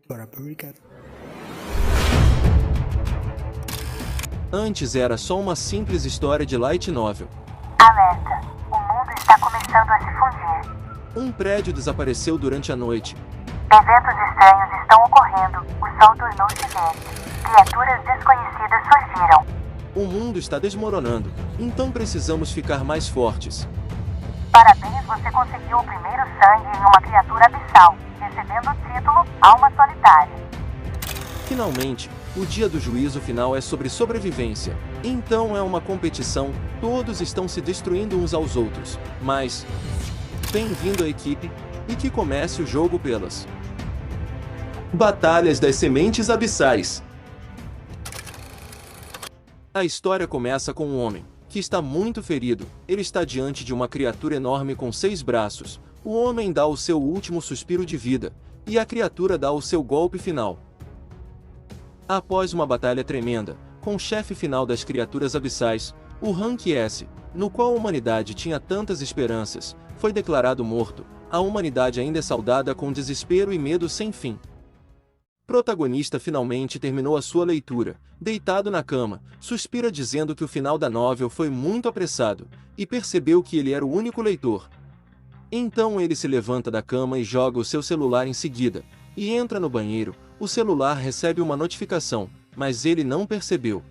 Bora pro recap. Antes era só uma simples história de light novel. Alerta! O mundo está começando a se fundir. Um prédio desapareceu durante a noite. Eventos estranhos estão ocorrendo. O sol tornou-se verde. Criaturas desconhecidas surgiram. O mundo está desmoronando, então precisamos ficar mais fortes. Parabéns, você conseguiu o primeiro sangue em uma criatura abissal, recebendo o título Alma Solitária. Finalmente, o dia do juízo final é sobre sobrevivência. Então é uma competição, todos estão se destruindo uns aos outros. Mas, bem-vindo à equipe, e que comece o jogo pelas Batalhas das Sementes Abissais. A história começa com um homem, que está muito ferido. Ele está diante de uma criatura enorme com 6 braços. O homem dá o seu último suspiro de vida, e a criatura dá o seu golpe final. Após uma batalha tremenda, com o chefe final das criaturas abissais, o Rank S, no qual a humanidade tinha tantas esperanças, foi declarado morto. A humanidade ainda é saudada com desespero e medo sem fim. Protagonista finalmente terminou a sua leitura, deitado na cama, suspira dizendo que o final da novel foi muito apressado, e percebeu que ele era o único leitor. Então ele se levanta da cama e joga o seu celular em seguida, e entra no banheiro. O celular recebe uma notificação, mas ele não percebeu.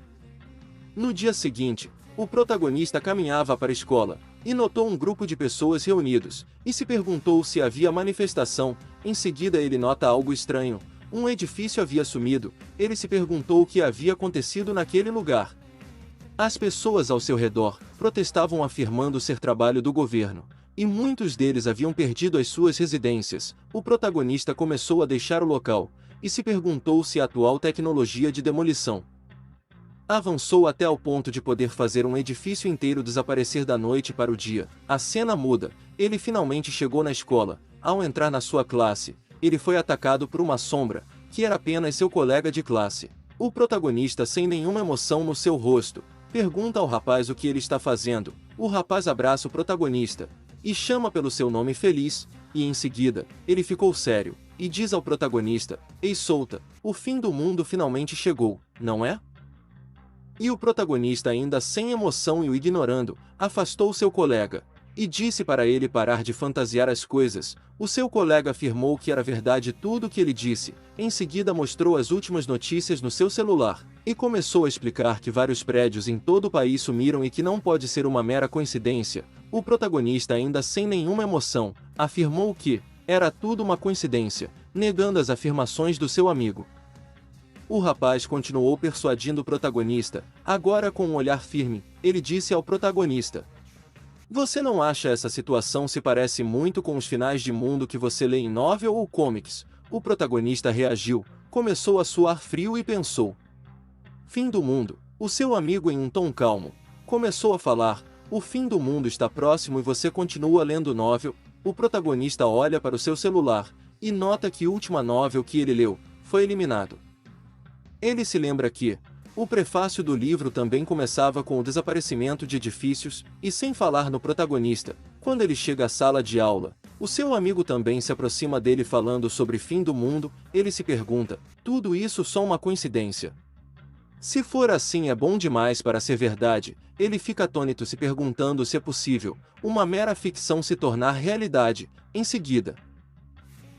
No dia seguinte, o protagonista caminhava para a escola, e notou um grupo de pessoas reunidos, e se perguntou se havia manifestação. Em seguida ele nota algo estranho. Um edifício havia sumido. Ele se perguntou o que havia acontecido naquele lugar. As pessoas ao seu redor protestavam afirmando ser trabalho do governo, e muitos deles haviam perdido as suas residências. O protagonista começou a deixar o local, e se perguntou se a atual tecnologia de demolição avançou até ao ponto de poder fazer um edifício inteiro desaparecer da noite para o dia. A cena muda. Ele finalmente chegou na escola. Ao entrar na sua classe, ele foi atacado por uma sombra, que era apenas seu colega de classe. O protagonista, sem nenhuma emoção no seu rosto, pergunta ao rapaz o que ele está fazendo. O rapaz abraça o protagonista e chama pelo seu nome feliz, e em seguida, ele ficou sério e diz ao protagonista: "Ei, solta, o fim do mundo finalmente chegou, não é?" E o protagonista, ainda sem emoção e o ignorando, afastou seu colega e disse para ele parar de fantasiar as coisas. O seu colega afirmou que era verdade tudo o que ele disse. Em seguida mostrou as últimas notícias no seu celular, e começou a explicar que vários prédios em todo o país sumiram e que não pode ser uma mera coincidência. O protagonista, ainda sem nenhuma emoção, afirmou que era tudo uma coincidência, negando as afirmações do seu amigo. O rapaz continuou persuadindo o protagonista, agora com um olhar firme. Ele disse ao protagonista: "Você não acha essa situação se parece muito com os finais de mundo que você lê em novel ou comics?" O protagonista reagiu, começou a suar frio e pensou: "Fim do mundo." O seu amigo, em um tom calmo, começou a falar: "O fim do mundo está próximo e você continua lendo novel." O protagonista olha para o seu celular e nota que a última novel que ele leu foi eliminado. Ele se lembra que o prefácio do livro também começava com o desaparecimento de edifícios, e sem falar no protagonista. Quando ele chega à sala de aula, o seu amigo também se aproxima dele falando sobre fim do mundo. Ele se pergunta: tudo isso só uma coincidência? Se for assim, é bom demais para ser verdade. Ele fica atônito, se perguntando se é possível uma mera ficção se tornar realidade. Em seguida,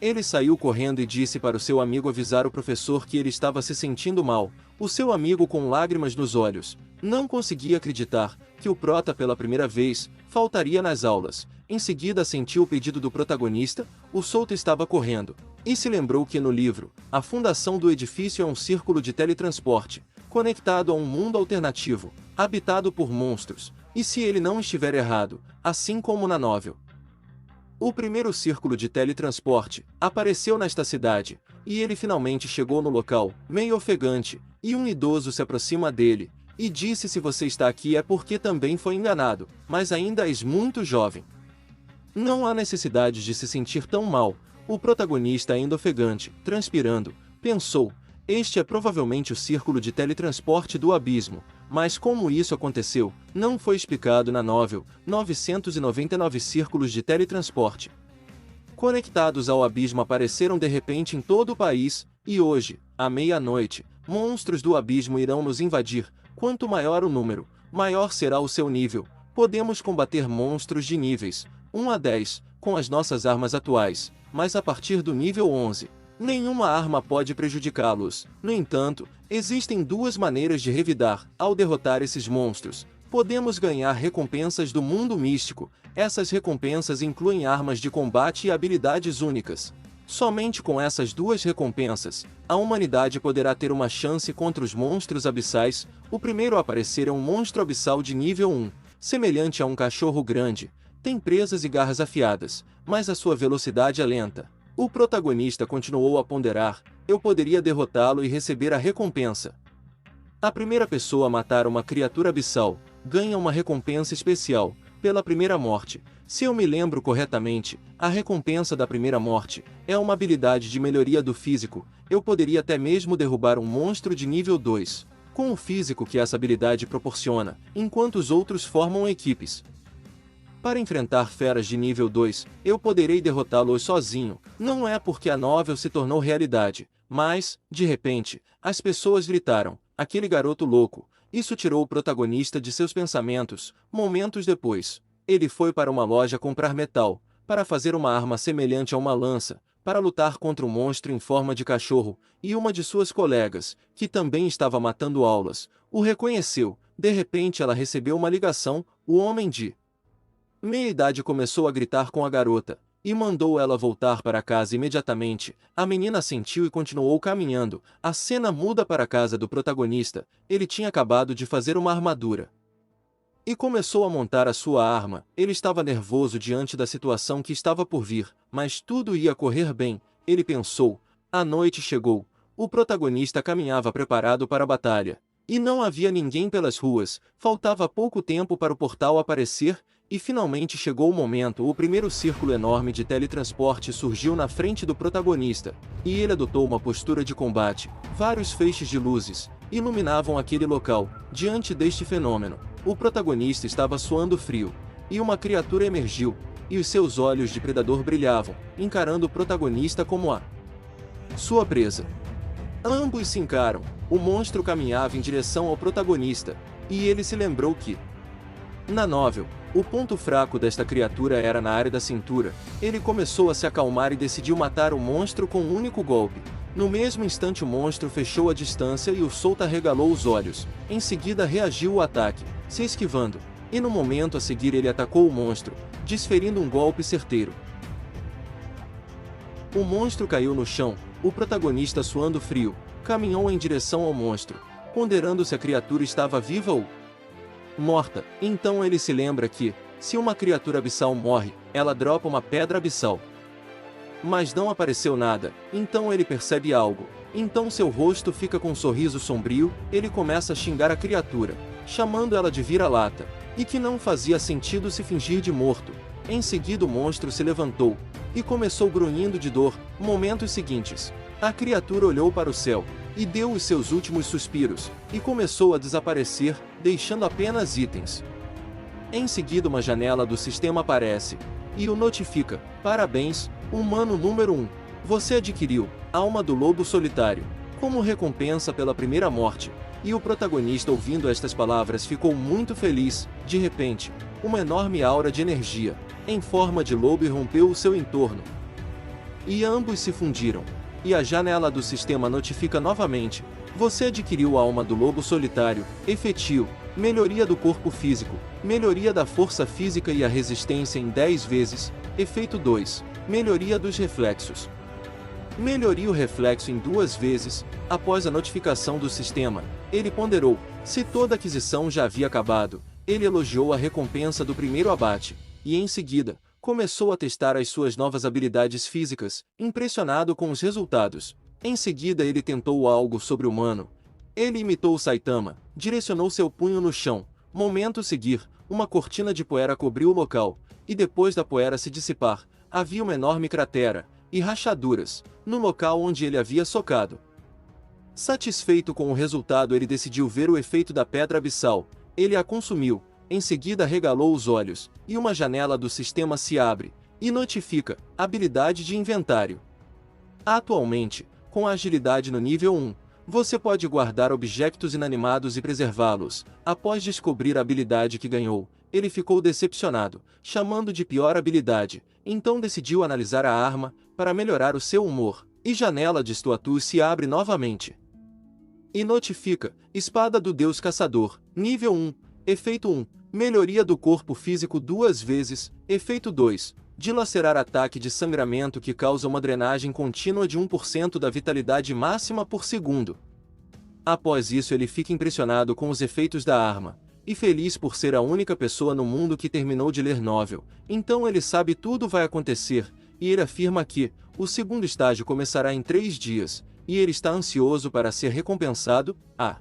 ele saiu correndo e disse para o seu amigo avisar o professor que ele estava se sentindo mal. O seu amigo, com lágrimas nos olhos, não conseguia acreditar que o prota, pela primeira vez, faltaria nas aulas. Em seguida sentiu o pedido do protagonista. O solto estava correndo, e se lembrou que no livro, a fundação do edifício é um círculo de teletransporte, conectado a um mundo alternativo, habitado por monstros, e se ele não estiver errado, assim como na novel, o primeiro círculo de teletransporte apareceu nesta cidade, e ele finalmente chegou no local, meio ofegante, e um idoso se aproxima dele, e disse: "Se você está aqui é porque também foi enganado, mas ainda és muito jovem. Não há necessidade de se sentir tão mal." O protagonista, ainda ofegante, transpirando, pensou: este é provavelmente o círculo de teletransporte do abismo, mas como isso aconteceu, não foi explicado na novel. 999 círculos de teletransporte. conectados ao abismo apareceram de repente em todo o país, e hoje, à meia-noite, monstros do abismo irão nos invadir. Quanto maior o número, maior será o seu nível. Podemos combater monstros de níveis 1 a 10 com as nossas armas atuais, mas a partir do nível 11, nenhuma arma pode prejudicá-los. No entanto, existem duas maneiras de revidar. Ao derrotar esses monstros, podemos ganhar recompensas do mundo místico. Essas recompensas incluem armas de combate e habilidades únicas. Somente com essas duas recompensas, a humanidade poderá ter uma chance contra os monstros abissais. O primeiro a aparecer é um monstro abissal de nível 1, semelhante a um cachorro grande. Tem presas e garras afiadas, mas a sua velocidade é lenta. O protagonista continuou a ponderar: eu poderia derrotá-lo e receber a recompensa. A primeira pessoa a matar uma criatura abissal ganha uma recompensa especial pela primeira morte. Se eu me lembro corretamente, a recompensa da primeira morte é uma habilidade de melhoria do físico. Eu poderia até mesmo derrubar um monstro de nível 2, com o físico que essa habilidade proporciona, enquanto os outros formam equipes. Para enfrentar feras de nível 2, eu poderei derrotá-los sozinho. Não é porque a novel se tornou realidade, mas, de repente, as pessoas gritaram: aquele garoto louco! Isso tirou o protagonista de seus pensamentos. Momentos depois, ele foi para uma loja comprar metal, para fazer uma arma semelhante a uma lança, para lutar contra um monstro em forma de cachorro, e uma de suas colegas, que também estava matando aulas, o reconheceu. De repente ela recebeu uma ligação. O homem de meia-idade começou a gritar com a garota, e mandou ela voltar para casa imediatamente. A menina assentiu e continuou caminhando. A cena muda para a casa do protagonista. Ele tinha acabado de fazer uma armadura e começou a montar a sua arma. Ele estava nervoso diante da situação que estava por vir, mas tudo ia correr bem. Ele pensou. A noite chegou. O protagonista caminhava preparado para a batalha, e não havia ninguém pelas ruas. Faltava pouco tempo para o portal aparecer, e finalmente chegou o momento. O primeiro círculo enorme de teletransporte surgiu na frente do protagonista, e ele adotou uma postura de combate. Vários feixes de luzes iluminavam aquele local. Diante deste fenômeno, o protagonista estava suando frio, e uma criatura emergiu, e os seus olhos de predador brilhavam, encarando o protagonista como a sua presa. Ambos se encaram. O monstro caminhava em direção ao protagonista, e ele se lembrou que, na novel, o ponto fraco desta criatura era na área da cintura. Ele começou a se acalmar e decidiu matar o monstro com um único golpe. No mesmo instante o monstro fechou a distância e o solta arregalou os olhos. Em seguida reagiu ao ataque, se esquivando, e no momento a seguir ele atacou o monstro, desferindo um golpe certeiro. O monstro caiu no chão. O protagonista, suando frio, caminhou em direção ao monstro, ponderando se a criatura estava viva ou morta. Então ele se lembra que, se uma criatura abissal morre, ela dropa uma pedra abissal. Mas não apareceu nada. Então ele percebe algo. Então seu rosto fica com um sorriso sombrio. Ele começa a xingar a criatura, chamando ela de vira-lata, e que não fazia sentido se fingir de morto. Em seguida o monstro se levantou, e começou grunhindo de dor. Momentos seguintes, a criatura olhou para o céu, e deu os seus últimos suspiros, e começou a desaparecer, deixando apenas itens. Em seguida uma janela do sistema aparece, e o notifica: parabéns, humano número 1. Você adquiriu Alma do Lobo Solitário, como recompensa pela primeira morte. E o protagonista, ouvindo estas palavras, ficou muito feliz. De repente, uma enorme aura de energia, em forma de lobo, irrompeu o seu entorno, e ambos se fundiram. E a janela do sistema notifica novamente: você adquiriu a Alma do Lobo Solitário, efetivo, melhoria do corpo físico, melhoria da força física e a resistência em 10 vezes, efeito 2, melhoria dos reflexos. Melhoria o reflexo em 2 vezes. Após a notificação do sistema, ele ponderou. Se toda a aquisição já havia acabado, ele elogiou a recompensa do primeiro abate, e em seguida, começou a testar as suas novas habilidades físicas, impressionado com os resultados. Em seguida ele tentou algo sobre-humano. Ele imitou Saitama, direcionou seu punho no chão. Momento a seguir, uma cortina de poeira cobriu o local, e depois da poeira se dissipar, havia uma enorme cratera e rachaduras no local onde ele havia socado. Satisfeito com o resultado, ele decidiu ver o efeito da pedra abissal. Ele a consumiu. Em seguida regalou os olhos, e uma janela do sistema se abre, E notifica, habilidade de inventário. Atualmente, com a agilidade no nível 1, você pode guardar objetos inanimados e preservá-los. Após descobrir a habilidade que ganhou, ele ficou decepcionado, chamando de pior habilidade, então decidiu analisar a arma, para melhorar o seu humor, e janela de status se abre novamente. E notifica, espada do Deus Caçador, nível 1, efeito 1, melhoria do corpo físico 2 vezes, efeito 2, dilacerar ataque de sangramento que causa uma drenagem contínua de 1% da vitalidade máxima por segundo. Após isso ele fica impressionado com os efeitos da arma, e feliz por ser a única pessoa no mundo que terminou de ler novel, então ele sabe tudo vai acontecer, e ele afirma que o segundo estágio começará em 3 dias, e ele está ansioso para ser recompensado. A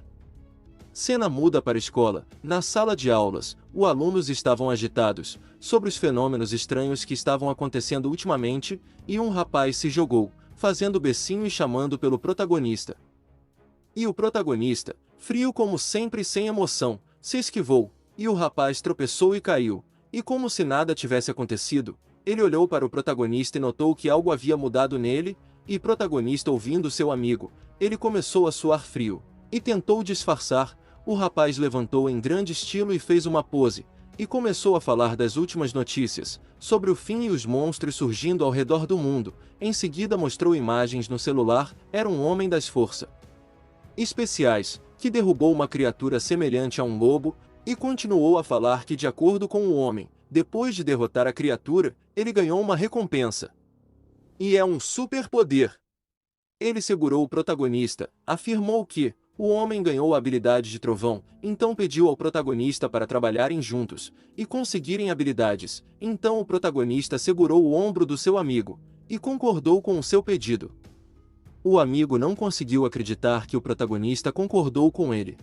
cena muda para a escola. Na sala de aulas, os alunos estavam agitados sobre os fenômenos estranhos que estavam acontecendo ultimamente, e um rapaz se jogou, fazendo becinho e chamando pelo protagonista. E o protagonista, frio como sempre e sem emoção, se esquivou, e o rapaz tropeçou e caiu, e como se nada tivesse acontecido, ele olhou para o protagonista e notou que algo havia mudado nele, e o protagonista ouvindo seu amigo, ele começou a suar frio, e tentou disfarçar. O rapaz levantou em grande estilo e fez uma pose, e começou a falar das últimas notícias, sobre o fim e os monstros surgindo ao redor do mundo. Em seguida mostrou imagens no celular, era um homem das forças especiais, que derrubou uma criatura semelhante a um lobo, e continuou a falar que de acordo com o homem, depois de derrotar a criatura, ele ganhou uma recompensa. E é um superpoder. Ele segurou o protagonista, afirmou que o homem ganhou a habilidade de trovão, então pediu ao protagonista para trabalharem juntos, e conseguirem habilidades. Então o protagonista segurou o ombro do seu amigo, e concordou com o seu pedido. O amigo não conseguiu acreditar que o protagonista concordou com ele.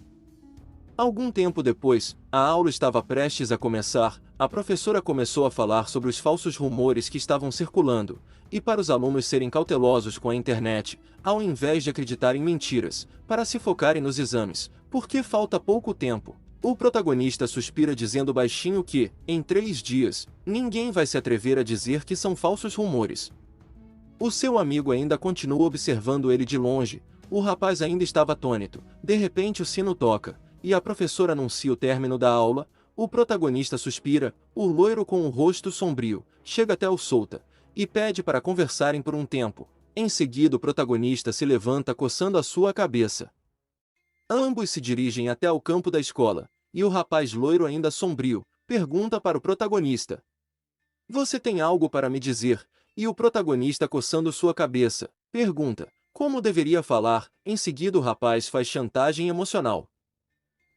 Algum tempo depois, a aula estava prestes a começar, a professora começou a falar sobre os falsos rumores que estavam circulando, e para os alunos serem cautelosos com a internet, ao invés de acreditar em mentiras, para se focarem nos exames, porque falta pouco tempo. O protagonista suspira dizendo baixinho que, em 3 dias, ninguém vai se atrever a dizer que são falsos rumores. O seu amigo ainda continua observando ele de longe, o rapaz ainda estava atônito, de repente o sino toca, e a professora anuncia o término da aula. O protagonista suspira, o loiro com o rosto sombrio, chega até o solta, e pede para conversarem por um tempo. Em seguida o protagonista se levanta coçando a sua cabeça. Ambos se dirigem até o campo da escola, e o rapaz loiro ainda sombrio, pergunta para o protagonista: "Você tem algo para me dizer?" E o protagonista coçando sua cabeça, pergunta: "Como deveria falar?" Em seguida o rapaz faz chantagem emocional,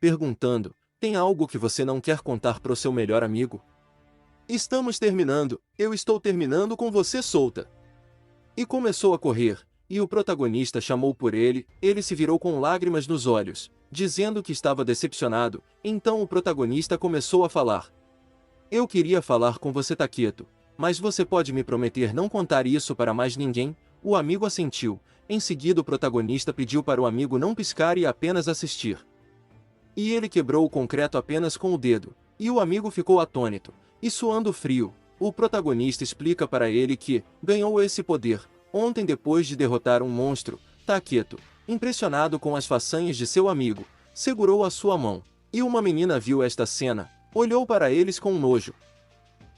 perguntando: "Tem algo que você não quer contar para o seu melhor amigo?" "Estamos terminando, eu estou terminando com você solta." E começou a correr, e o protagonista chamou por ele, ele se virou com lágrimas nos olhos, dizendo que estava decepcionado. Então o protagonista começou a falar: "Eu queria falar com você, Taketo, mas você pode me prometer não contar isso para mais ninguém?" O amigo assentiu. Em seguida o protagonista pediu para o amigo não piscar e apenas assistir. E ele quebrou o concreto apenas com o dedo, e o amigo ficou atônito, e suando frio. O protagonista explica para ele que ganhou esse poder ontem depois de derrotar um monstro. Taketo, impressionado com as façanhas de seu amigo, segurou a sua mão, e uma menina viu esta cena, olhou para eles com nojo.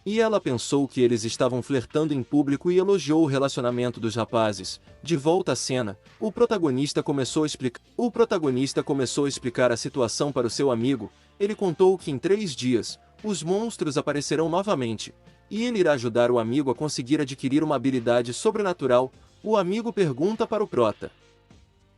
E ela pensou que eles estavam flertando em público e elogiou o relacionamento dos rapazes. De volta à cena, o protagonista começou a explicar a situação para o seu amigo. Ele contou que em 3 dias, os monstros aparecerão novamente, e ele irá ajudar o amigo a conseguir adquirir uma habilidade sobrenatural. O amigo pergunta para o prota: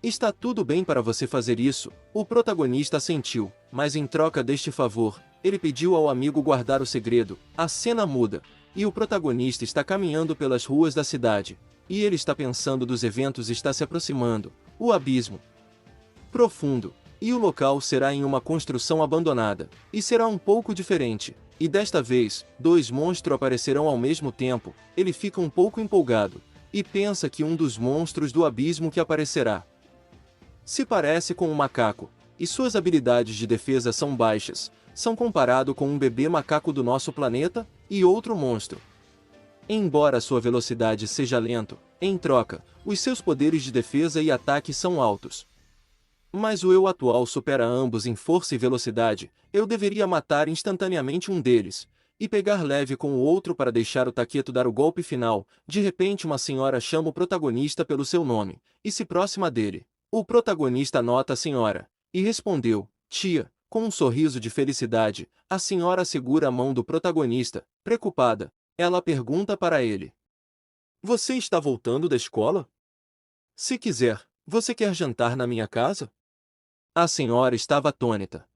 "Está tudo bem para você fazer isso?" O protagonista assentiu, mas em troca deste favor, ele pediu ao amigo guardar o segredo. A cena muda, e o protagonista está caminhando pelas ruas da cidade, e ele está pensando dos eventos está se aproximando, o abismo profundo, e o local será em uma construção abandonada, e será um pouco diferente, e desta vez, 2 monstros aparecerão ao mesmo tempo. Ele fica um pouco empolgado, e pensa que um dos monstros do abismo que aparecerá se parece com um macaco, e suas habilidades de defesa são baixas, são comparado com um bebê macaco do nosso planeta, e outro monstro Embora sua velocidade seja lento, em troca, os seus poderes de defesa e ataque são altos. Mas o eu atual supera ambos em força e velocidade. Eu deveria matar instantaneamente um deles, e pegar leve com o outro para deixar o Taketo dar o golpe final. De repente uma senhora chama o protagonista pelo seu nome, e se próxima dele. O protagonista nota a senhora, e respondeu, tia, com um sorriso de felicidade. A senhora segura a mão do protagonista, preocupada. Ela pergunta para ele: Você está voltando da escola? Se quiser, você quer jantar na minha casa? A senhora estava atônita.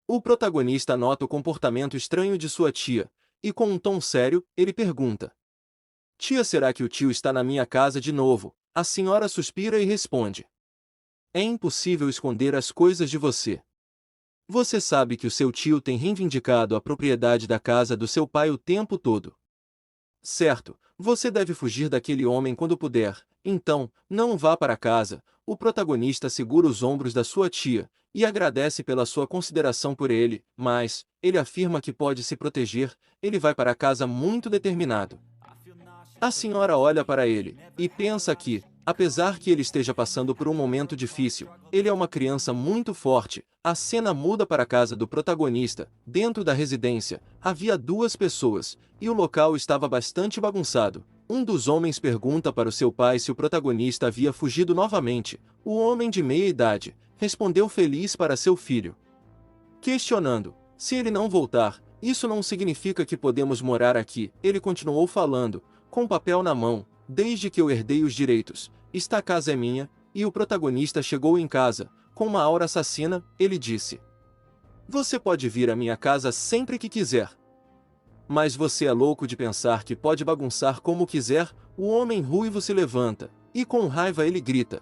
O protagonista nota o comportamento estranho de sua tia, e com um tom sério, ele pergunta: Tia, será que o tio está na minha casa de novo? A senhora suspira e responde: É impossível esconder as coisas de você. Você sabe que o seu tio tem reivindicado a propriedade da casa do seu pai o tempo todo. Certo, você deve fugir daquele homem quando puder, então, não vá para casa. O protagonista segura os ombros da sua tia, e agradece pela sua consideração por ele, mas, ele afirma que pode se proteger. Ele vai para casa muito determinado. A senhora olha para ele, e pensa que, apesar que ele esteja passando por um momento difícil, ele é uma criança muito forte. A cena muda para a casa do protagonista. Dentro da residência, havia duas pessoas, e o local estava bastante bagunçado. Um dos homens pergunta para o seu pai se o protagonista havia fugido novamente. O homem de meia idade respondeu feliz para seu filho, questionando: se ele não voltar, isso não significa que podemos morar aqui. Ele continuou falando, com papel na mão: desde que eu herdei os direitos, esta casa é minha. E o protagonista chegou em casa, com uma aura assassina. Ele disse: Você pode vir à minha casa sempre que quiser. Mas você é louco de pensar que pode bagunçar como quiser. O homem ruivo se levanta, e com raiva ele grita: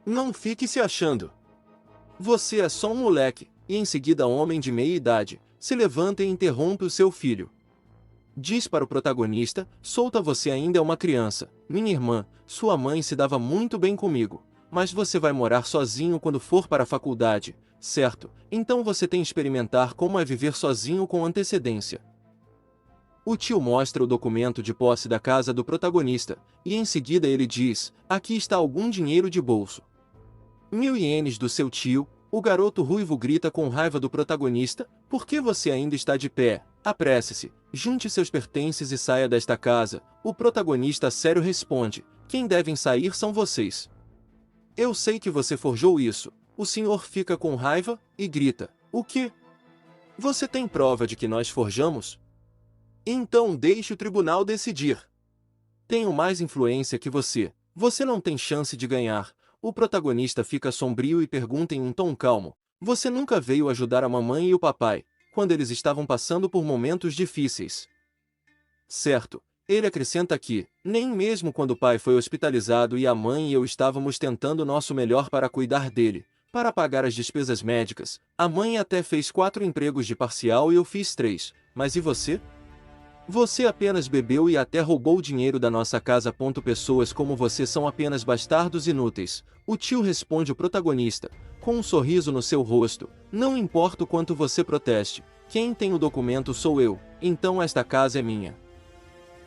Não fique se achando. Você é só um moleque. E em seguida o homem de meia idade se levanta e interrompe o seu filho. Diz para o protagonista: Solta, você ainda é uma criança. Minha irmã, sua mãe se dava muito bem comigo. Mas você vai morar sozinho quando for para a faculdade, certo? Então você tem que experimentar como é viver sozinho com antecedência. O tio mostra o documento de posse da casa do protagonista, e em seguida ele diz: Aqui está algum dinheiro de bolso. 1000 ienes do seu tio. O garoto ruivo grita com raiva do protagonista: Por que você ainda está de pé? Apresse-se, junte seus pertences e saia desta casa. O protagonista sério responde: Quem devem sair são vocês. Eu sei que você forjou isso. O senhor fica com raiva e grita: O quê? Você tem prova de que nós forjamos? Então deixe o tribunal decidir. Tenho mais influência que você. Você não tem chance de ganhar. O protagonista fica sombrio e pergunta em um tom calmo: Você nunca veio ajudar a mamãe e o papai, quando eles estavam passando por momentos difíceis? Certo. Ele acrescenta que, nem mesmo quando o pai foi hospitalizado e a mãe e eu estávamos tentando nosso melhor para cuidar dele, para pagar as despesas médicas. A mãe até fez 4 empregos de parcial e eu fiz 3. Mas e você? Você apenas bebeu e até roubou o dinheiro da nossa casa. Pessoas como você são apenas bastardos inúteis. O tio responde o protagonista, com um sorriso no seu rosto: Não importa o quanto você proteste, quem tem o documento sou eu, então esta casa é minha.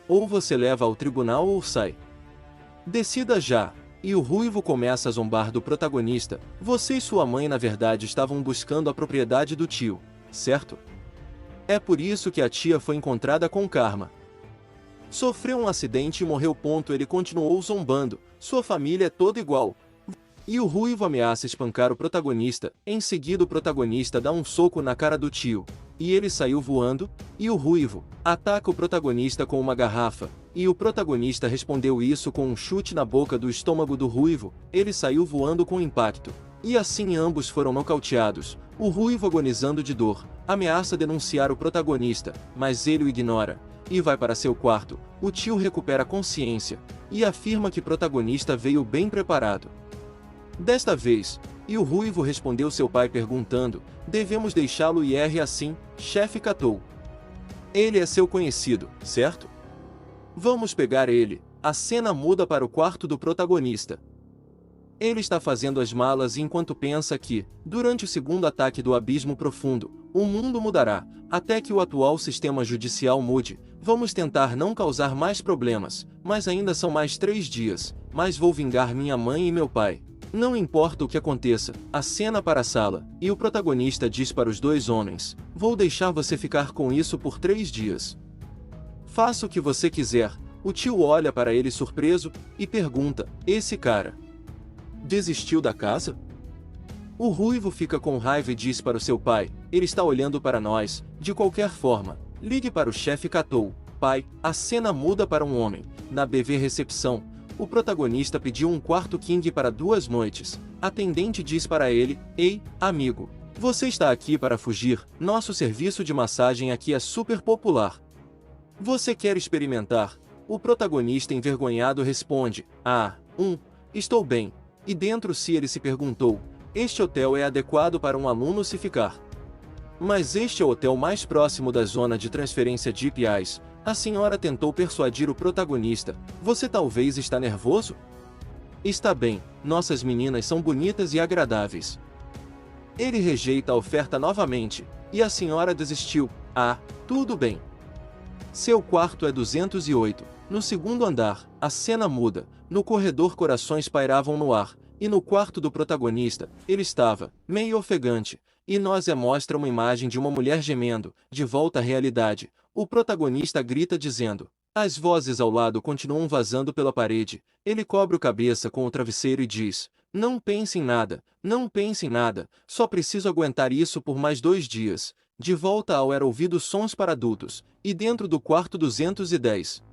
Ou você leva ao tribunal ou sai. Decida já. E o ruivo começa a zombar do protagonista: Você e sua mãe na verdade estavam buscando a propriedade do tio, certo? É por isso que a tia foi encontrada com karma. Sofreu um acidente e morreu. Ele continuou zombando: Sua família é toda igual. E o ruivo ameaça espancar o protagonista. Em seguida o protagonista dá um soco na cara do tio, e ele saiu voando. E o ruivo ataca o protagonista com uma garrafa, e o protagonista respondeu isso com um chute na boca do estômago do ruivo. Ele saiu voando com impacto, e assim ambos foram nocauteados. O ruivo, agonizando de dor, ameaça denunciar o protagonista, mas ele o ignora, e vai para seu quarto. O tio recupera a consciência, e afirma que o protagonista veio bem preparado. Desta vez, e o ruivo respondeu seu pai perguntando: Devemos deixá-lo ir assim, chefe Catou? Ele é seu conhecido, certo? Vamos pegar ele. A cena muda para o quarto do protagonista. Ele está fazendo as malas enquanto pensa que, durante o segundo ataque do abismo profundo, o mundo mudará, até que o atual sistema judicial mude. Vamos tentar não causar mais problemas, mas ainda são mais 3 dias, mas vou vingar minha mãe e meu pai. Não importa o que aconteça, acena para a sala, e o protagonista diz para os 2 homens, vou deixar você ficar com isso por 3 dias. Faça o que você quiser. O tio olha para ele surpreso, e pergunta, esse cara desistiu da casa? O ruivo fica com raiva e diz para o seu pai, ele está olhando para nós, de qualquer forma. Ligue para o chefe Katou. Pai, a cena muda para um homem. Na BV recepção, o protagonista pediu um quarto king para 2 noites. A atendente diz para ele, ei, amigo, você está aqui para fugir, nosso serviço de massagem aqui é super popular. Você quer experimentar? O protagonista envergonhado responde, estou bem. E dentro si ele se perguntou, este hotel é adequado para um aluno se ficar. Mas este é o hotel mais próximo da zona de transferência de IPIs. A senhora tentou persuadir o protagonista. Você talvez está nervoso? Está bem, nossas meninas são bonitas e agradáveis. Ele rejeita a oferta novamente, e a senhora desistiu. Tudo bem. Seu quarto é 208. No segundo andar, a cena muda. No corredor corações pairavam no ar, e no quarto do protagonista, ele estava, meio ofegante, e nos mostra uma imagem de uma mulher gemendo, de volta à realidade. O protagonista grita dizendo, as vozes ao lado continuam vazando pela parede, ele cobre a cabeça com o travesseiro e diz, não pense em nada, não pense em nada, só preciso aguentar isso por mais 2 dias. De volta ao era ouvido sons para adultos, e dentro do quarto 210.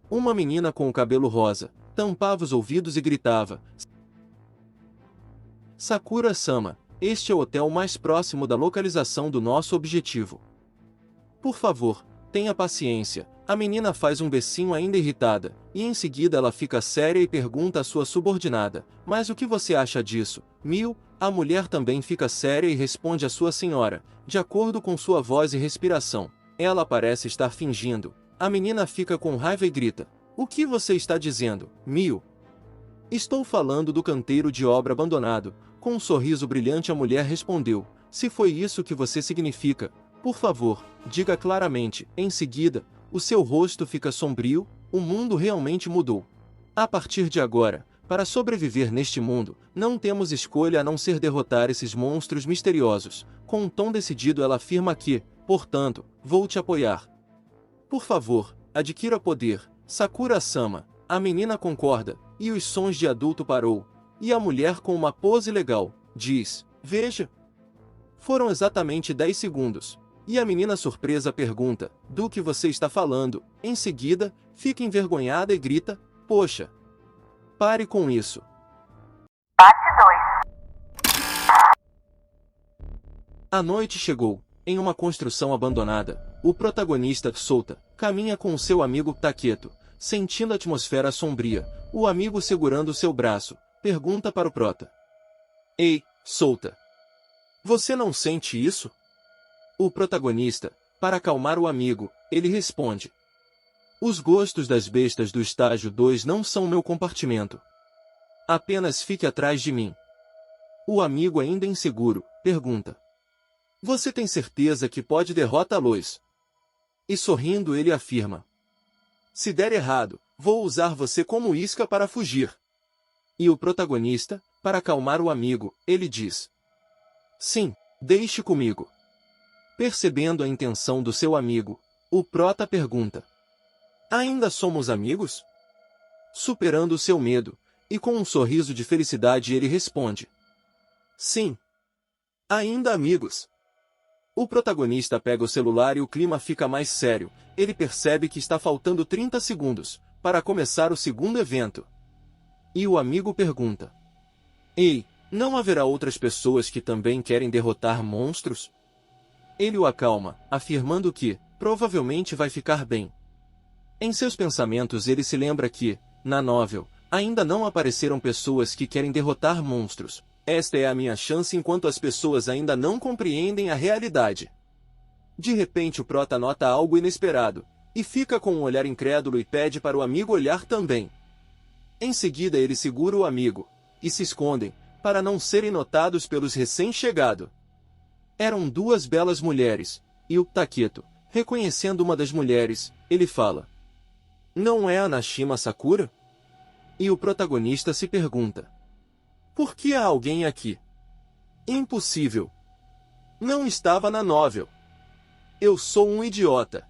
Uma menina com o cabelo rosa, tampava os ouvidos e gritava, Sakura-sama, este é o hotel mais próximo da localização do nosso objetivo. Por favor, tenha paciência. A menina faz um becinho ainda irritada, e em seguida ela fica séria e pergunta à sua subordinada, mas o que você acha disso, Mil? A mulher também fica séria e responde à sua senhora, de acordo com sua voz e respiração. Ela parece estar fingindo. A menina fica com raiva e grita, o que você está dizendo, Mil? Estou falando do canteiro de obra abandonado. Com um sorriso brilhante a mulher respondeu, se foi isso que você significa, por favor, diga claramente. Em seguida, o seu rosto fica sombrio, o mundo realmente mudou. A partir de agora, para sobreviver neste mundo, não temos escolha a não ser derrotar esses monstros misteriosos. Com um tom decidido ela afirma que, portanto, vou te apoiar. Por favor, adquira poder, Sakura-sama. A menina concorda, e os sons de adulto parou. E a mulher com uma pose legal, diz, veja. Foram exatamente 10 segundos. E a menina surpresa pergunta, do que você está falando? Em seguida, fica envergonhada e grita, poxa. Pare com isso. Parte 2. A noite chegou. Em uma construção abandonada, o protagonista, Souta, caminha com o seu amigo Taketo, sentindo a atmosfera sombria. O amigo segurando seu braço, pergunta para o prota. Ei, Souta. Você não sente isso? O protagonista, para acalmar o amigo, ele responde. Os gostos das bestas do estágio 2 não são meu compartimento. Apenas fique atrás de mim. O amigo ainda inseguro, pergunta. Você tem certeza que pode derrotá-los? E sorrindo ele afirma. Se der errado, vou usar você como isca para fugir. E o protagonista, para acalmar o amigo, ele diz. Sim, deixe comigo. Percebendo a intenção do seu amigo, o prota pergunta. Ainda somos amigos? Superando seu medo, e com um sorriso de felicidade ele responde. Sim. Ainda amigos. O protagonista pega o celular e o clima fica mais sério. Ele percebe que está faltando 30 segundos para começar o segundo evento. E o amigo pergunta. Ei, não haverá outras pessoas que também querem derrotar monstros? Ele o acalma, afirmando que, provavelmente vai ficar bem. Em seus pensamentos ele se lembra que, na novel, ainda não apareceram pessoas que querem derrotar monstros. Esta é a minha chance enquanto as pessoas ainda não compreendem a realidade. De repente o prota nota algo inesperado, e fica com um olhar incrédulo e pede para o amigo olhar também. Em seguida ele segura o amigo, e se escondem, para não serem notados pelos recém-chegados. Eram 2 belas mulheres, e o Taketo, Reconhecendo uma das mulheres, ele fala: "Não é a Nashima Sakura?" E o protagonista se pergunta: "Por que há alguém aqui?" Impossível. Não estava na novel. Eu sou um idiota.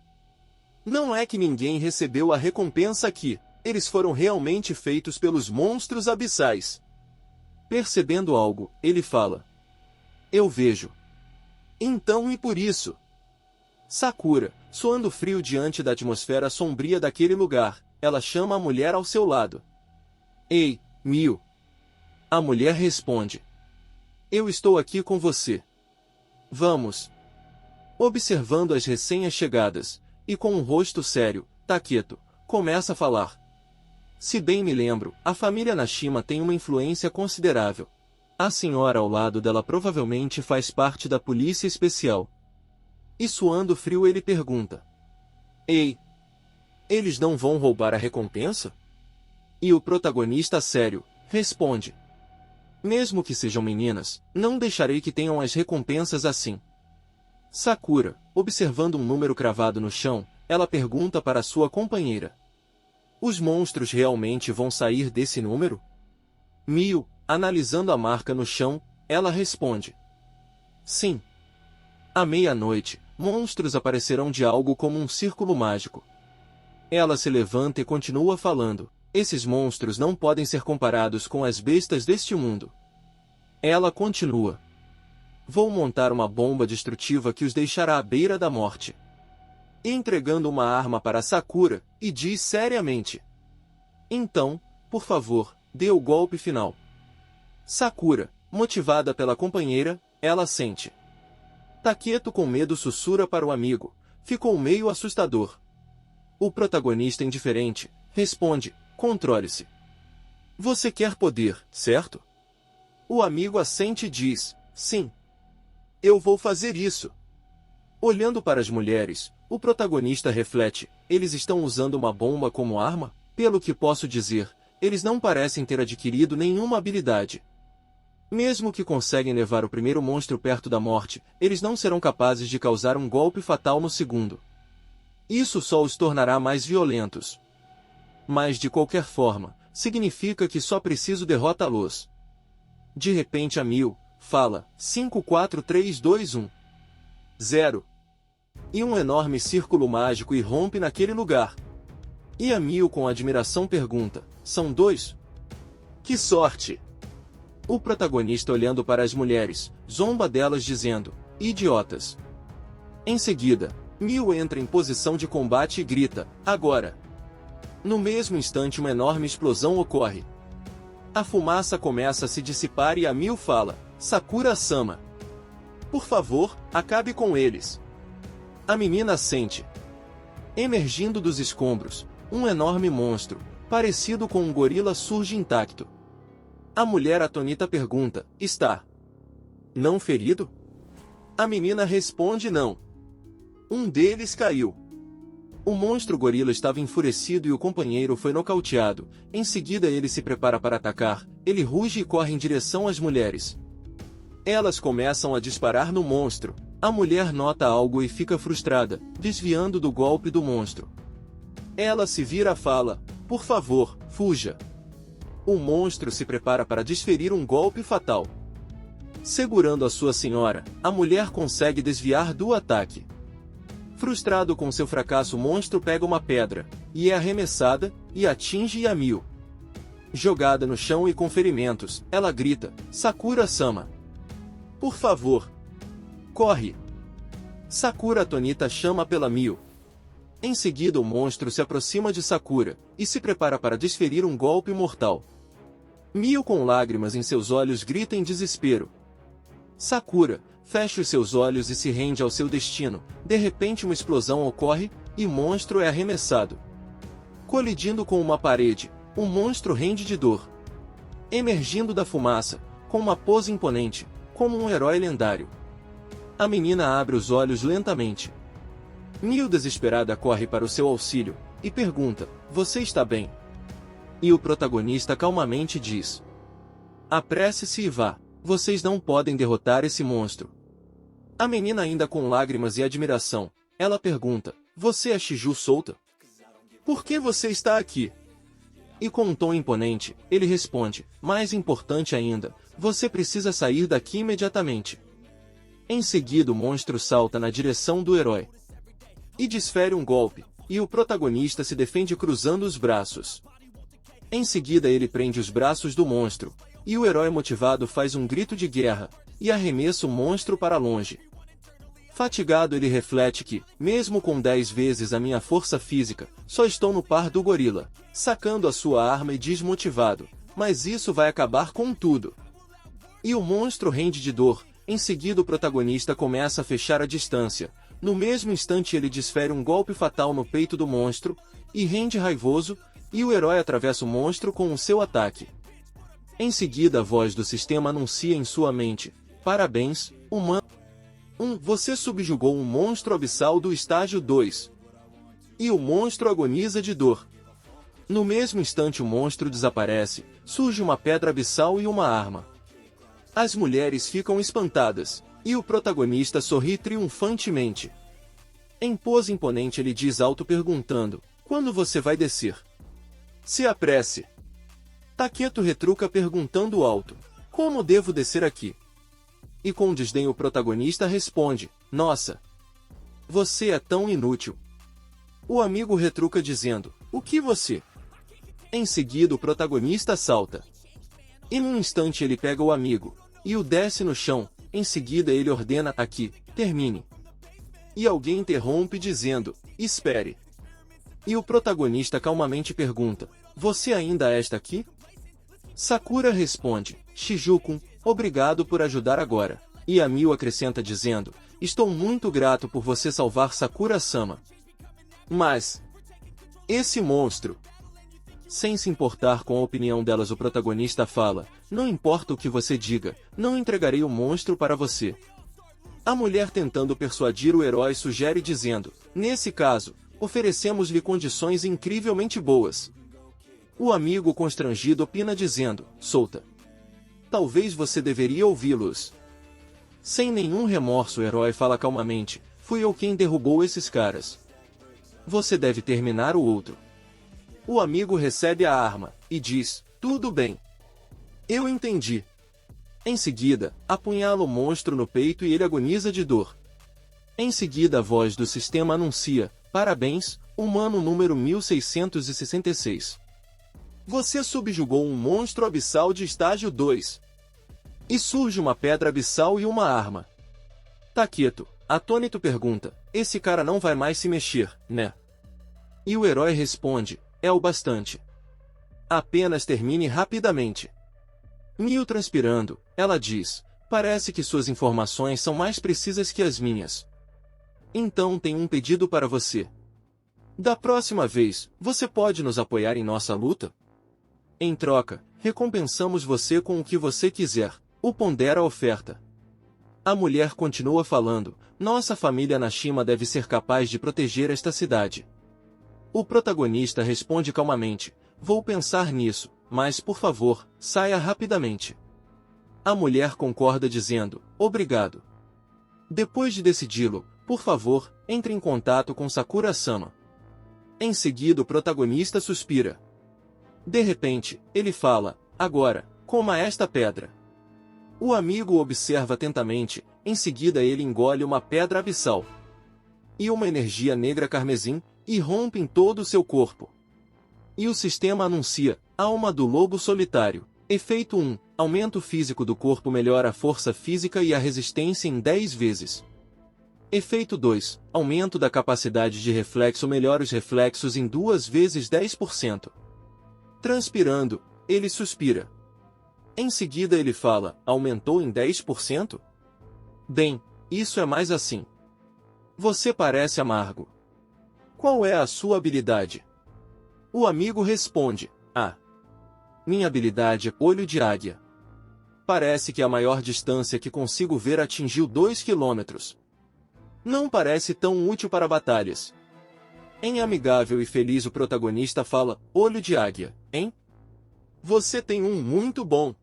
Não é que ninguém recebeu a recompensa aqui. Eles foram realmente feitos pelos monstros abissais. Percebendo algo, ele fala: "Eu vejo. Então e por isso?" Sakura, soando frio diante da atmosfera sombria daquele lugar, ela chama a mulher ao seu lado. "Ei, Miu." A mulher responde: "Eu estou aqui com você. Vamos." Observando as recém-chegadas, e com um rosto sério, Taketo começa a falar: "Se bem me lembro, a família Nashima tem uma influência considerável. A senhora ao lado dela provavelmente faz parte da polícia especial." E suando frio ele pergunta: "Ei, eles não vão roubar a recompensa?" E o protagonista sério responde: "Mesmo que sejam meninas, não deixarei que tenham as recompensas assim." Sakura, observando um número cravado no chão, ela pergunta para sua companheira: "Os monstros realmente vão sair desse número?" Miu, analisando a marca no chão, ela responde: "Sim. À meia-noite, monstros aparecerão de algo como um círculo mágico." Ela se levanta e continua falando: "Esses monstros não podem ser comparados com as bestas deste mundo." Ela continua: "Vou montar uma bomba destrutiva que os deixará à beira da morte." Entregando uma arma para Sakura, e diz seriamente: "Então, por favor, dê o golpe final." Sakura, motivada pela companheira, ela sente. Taketo com medo sussurra para o amigo: "Ficou meio assustador." O protagonista indiferente responde: "Controle-se. Você quer poder, certo?" O amigo assente e diz: "Sim. Eu vou fazer isso." Olhando para as mulheres, o protagonista reflete: "Eles estão usando uma bomba como arma? Pelo que posso dizer, eles não parecem ter adquirido nenhuma habilidade. Mesmo que conseguem levar o primeiro monstro perto da morte, eles não serão capazes de causar um golpe fatal no segundo. Isso só os tornará mais violentos. Mas de qualquer forma, significa que só preciso derrotá-los." De repente a Miu fala: 5, 4, 3, 2, 1. 0. E um enorme círculo mágico irrompe naquele lugar. E a Miu com admiração pergunta: "São 2? Que sorte!" O protagonista, olhando para as mulheres, zomba delas dizendo: "Idiotas." Em seguida, Miu entra em posição de combate e grita: "Agora!" No mesmo instante uma enorme explosão ocorre. A fumaça começa a se dissipar e a Miu fala: "Sakura-sama, por favor, acabe com eles." A menina assente. Emergindo dos escombros, um enorme monstro, parecido com um gorila, surge intacto. A mulher atônita pergunta: "Está não ferido?" A menina responde: "Não. Um deles caiu." O monstro gorila estava enfurecido e o companheiro foi nocauteado. Em seguida ele se prepara para atacar, ele ruge e corre em direção às mulheres. Elas começam a disparar no monstro. A mulher nota algo e fica frustrada, desviando do golpe do monstro. Ela se vira e fala: "Por favor, fuja." O monstro se prepara para desferir um golpe fatal. Segurando a sua senhora, a mulher consegue desviar do ataque. Frustrado com seu fracasso, o monstro pega uma pedra, e é arremessada, e atinge a Miu. Jogada no chão e com ferimentos, ela grita: "Sakura-sama, por favor, corre." Sakura atônita chama pela Miu. Em seguida o monstro se aproxima de Sakura, e se prepara para desferir um golpe mortal. Miu com lágrimas em seus olhos grita em desespero. Sakura fecha os seus olhos e se rende ao seu destino. De repente uma explosão ocorre, e o monstro é arremessado. Colidindo com uma parede, o monstro rende de dor. Emergindo da fumaça, com uma pose imponente, como um herói lendário. A menina abre os olhos lentamente. Miu, desesperada, corre para o seu auxílio, e pergunta: "Você está bem?" E o protagonista calmamente diz: "Apresse-se e vá. Vocês não podem derrotar esse monstro." A menina, ainda com lágrimas e admiração, Ela pergunta, você é Shiju Souta? Por que você está aqui? E com um tom imponente, ele responde, mais importante ainda, você precisa sair daqui imediatamente. Em seguida o monstro salta na direção do herói e desfere um golpe, e o protagonista se defende cruzando os braços. Em seguida ele prende os braços do monstro, e o herói motivado faz um grito de guerra, e arremessa o monstro para longe. Fatigado ele reflete que, mesmo com 10 vezes a minha força física, só estou no par do gorila, sacando a sua arma e desmotivado, mas isso vai acabar com tudo. E o monstro rende de dor, em seguida o protagonista começa a fechar a distância, no mesmo instante ele desfere um golpe fatal no peito do monstro, e rende raivoso, e o herói atravessa o monstro com o seu ataque. Em seguida a voz do sistema anuncia em sua mente, parabéns, humano. Você subjugou um monstro abissal do estágio 2. E o monstro agoniza de dor. No mesmo instante o monstro desaparece, surge uma pedra abissal e uma arma. As mulheres ficam espantadas, e o protagonista sorri triunfantemente. Em pose imponente ele diz alto perguntando, quando você vai descer? Se apresse. Taketo retruca perguntando alto, como devo descer aqui? E com desdém o protagonista responde, nossa! Você é tão inútil. O amigo retruca dizendo, o que você? Em seguida o protagonista salta. E num instante ele pega o amigo, e o desce no chão, em seguida ele ordena, aqui, termine. E alguém interrompe dizendo, espere. E o protagonista calmamente pergunta, você ainda está aqui? Sakura responde, Shiju-kun, obrigado por ajudar agora. E a Mio acrescenta dizendo, estou muito grato por você salvar Sakura-sama. Mas, esse monstro... Sem se importar com a opinião delas o protagonista fala, não importa o que você diga, não entregarei o monstro para você. A mulher tentando persuadir o herói sugere dizendo, nesse caso, oferecemos-lhe condições incrivelmente boas. O amigo constrangido opina dizendo, Souta. Talvez você deveria ouvi-los. Sem nenhum remorso o herói fala calmamente, fui eu quem derrubou esses caras. Você deve terminar o outro. O amigo recebe a arma, e diz, tudo bem. Eu entendi. Em seguida, apunhala o monstro no peito e ele agoniza de dor. Em seguida a voz do sistema anuncia, parabéns, humano número 1666. Você subjugou um monstro abissal de estágio 2. E surge uma pedra abissal e uma arma. Taketo, atônito pergunta, esse cara não vai mais se mexer, né? E o herói responde, é o bastante. Apenas termine rapidamente. Mio transpirando, ela diz, parece que suas informações são mais precisas que as minhas. Então tenho um pedido para você. Da próxima vez, você pode nos apoiar em nossa luta? Em troca, recompensamos você com o que você quiser, ou pondera a oferta. A mulher continua falando, nossa família Nashima deve ser capaz de proteger esta cidade. O protagonista responde calmamente, vou pensar nisso, mas por favor, saia rapidamente. A mulher concorda dizendo, obrigado. Depois de decidi-lo, por favor, entre em contato com Sakura-sama. Em seguida o protagonista suspira. De repente, ele fala, agora, coma esta pedra. O amigo o observa atentamente, em seguida ele engole uma pedra abissal. E uma energia negra carmesim, irrompe em todo o seu corpo. E o sistema anuncia, alma do lobo solitário. Efeito 1, aumento físico do corpo melhora a força física e a resistência em 10 vezes. Efeito 2, aumento da capacidade de reflexo melhora os reflexos em 2 vezes 10%. Transpirando, ele suspira. Em seguida ele fala, aumentou em 10%? Bem, isso é mais assim. Você parece amargo. Qual é a sua habilidade? O amigo responde, minha habilidade é olho de águia. Parece que a maior distância que consigo ver atingiu 2 km. Não parece tão útil para batalhas. Em amigável e feliz o protagonista fala, olho de águia, hein? Você tem um muito bom.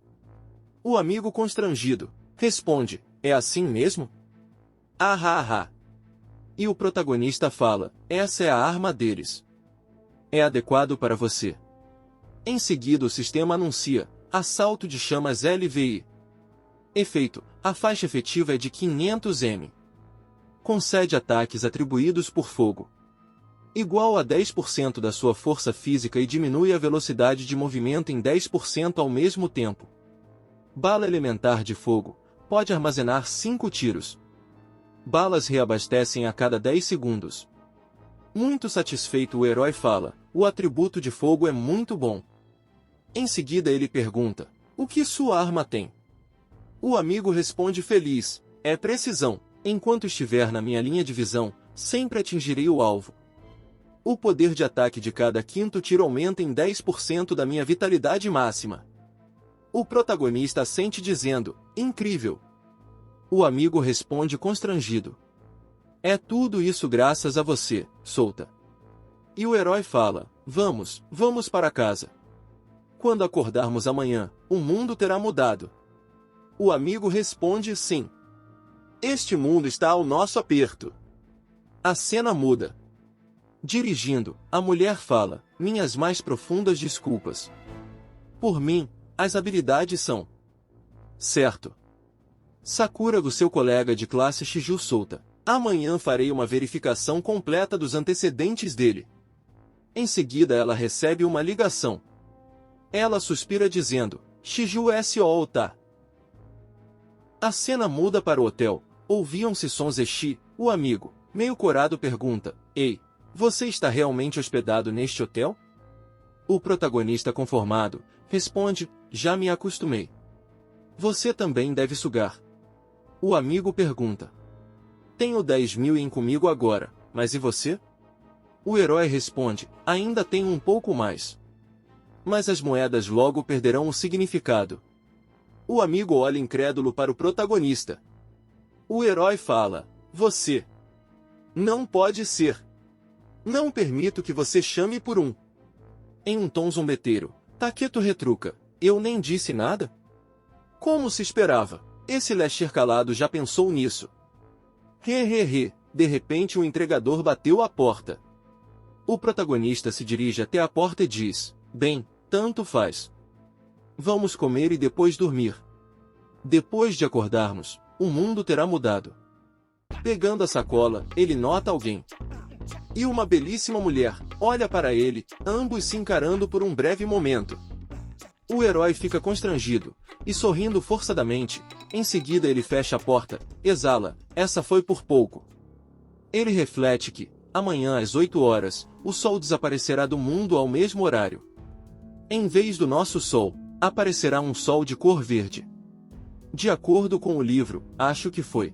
O amigo constrangido responde, é assim mesmo? E o protagonista fala: essa é a arma deles. É adequado para você. Em seguida o sistema anuncia: assalto de chamas LVI. Efeito: a faixa efetiva é de 500 m. Concede ataques atribuídos por fogo igual a 10% da sua força física e diminui a velocidade de movimento em 10% ao mesmo tempo. Bala elementar de fogo. Pode armazenar 5 tiros. Balas reabastecem a cada 10 segundos. Muito satisfeito, o herói fala: o atributo de fogo é muito bom. Em seguida ele pergunta: o que sua arma tem? O amigo responde feliz: é precisão. Enquanto estiver na minha linha de visão, sempre atingirei o alvo. O poder de ataque de cada quinto tiro aumenta em 10% da minha vitalidade máxima. O protagonista assente dizendo: incrível. O amigo responde constrangido: é tudo isso graças a você, Solta. E o herói fala: vamos para casa. Quando acordarmos amanhã, o mundo terá mudado. O amigo responde: sim. Este mundo está ao nosso aperto. A cena muda. Dirigindo, a mulher fala: minhas mais profundas desculpas. Por mim, as habilidades são certo. Sakura, do seu colega de classe Shiju, Solta: amanhã farei uma verificação completa dos antecedentes dele. Em seguida ela recebe uma ligação. Ela suspira dizendo: Shiju Solta. A cena muda para o hotel. Ouviam-se sons e o amigo, meio corado, pergunta: ei, você está realmente hospedado neste hotel? O protagonista, conformado, responde: já me acostumei. Você também deve sugar. O amigo pergunta: tenho 10.000 ien comigo agora, mas e você? O herói responde: ainda tenho um pouco mais. Mas as moedas logo perderão o significado. O amigo olha incrédulo para o protagonista. O herói fala: você não pode ser. Não permito que você chame por um. Em um tom zombeteiro, Taketo retruca: eu nem disse nada? Como se esperava, esse Lasher calado já pensou nisso. De repente o entregador bateu à porta. O protagonista se dirige até a porta e diz: bem, tanto faz. Vamos comer e depois dormir. Depois de acordarmos, o mundo terá mudado. Pegando a sacola, ele nota alguém. E uma belíssima mulher olha para ele, ambos se encarando por um breve momento. O herói fica constrangido, e sorrindo forçadamente, em seguida ele fecha a porta, exala: essa foi por pouco. Ele reflete que, amanhã às 8 horas, o sol desaparecerá do mundo ao mesmo horário. Em vez do nosso sol, aparecerá um sol de cor verde. De acordo com o livro, acho que foi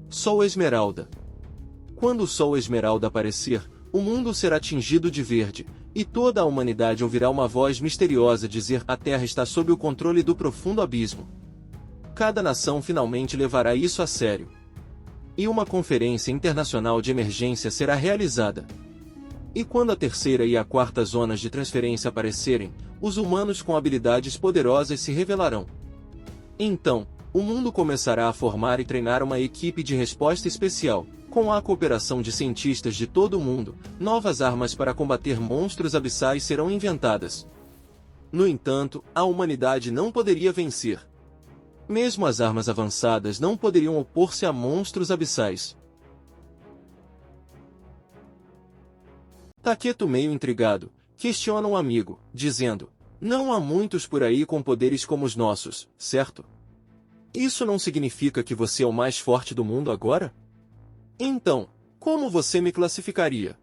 Sol Esmeralda. Quando o Sol Esmeralda aparecer, o mundo será tingido de verde, e toda a humanidade ouvirá uma voz misteriosa dizer: a Terra está sob o controle do profundo abismo. Cada nação finalmente levará isso a sério. E uma conferência internacional de emergência será realizada. E quando a terceira e a quarta zonas de transferência aparecerem, os humanos com habilidades poderosas se revelarão. Então, o mundo começará a formar e treinar uma equipe de resposta especial. Com a cooperação de cientistas de todo o mundo, novas armas para combater monstros abissais serão inventadas. No entanto, a humanidade não poderia vencer. Mesmo as armas avançadas não poderiam opor-se a monstros abissais. Taketo, meio intrigado, questiona um amigo, dizendo: não há muitos por aí com poderes como os nossos, certo? Isso não significa que você é o mais forte do mundo agora? Então, como você me classificaria?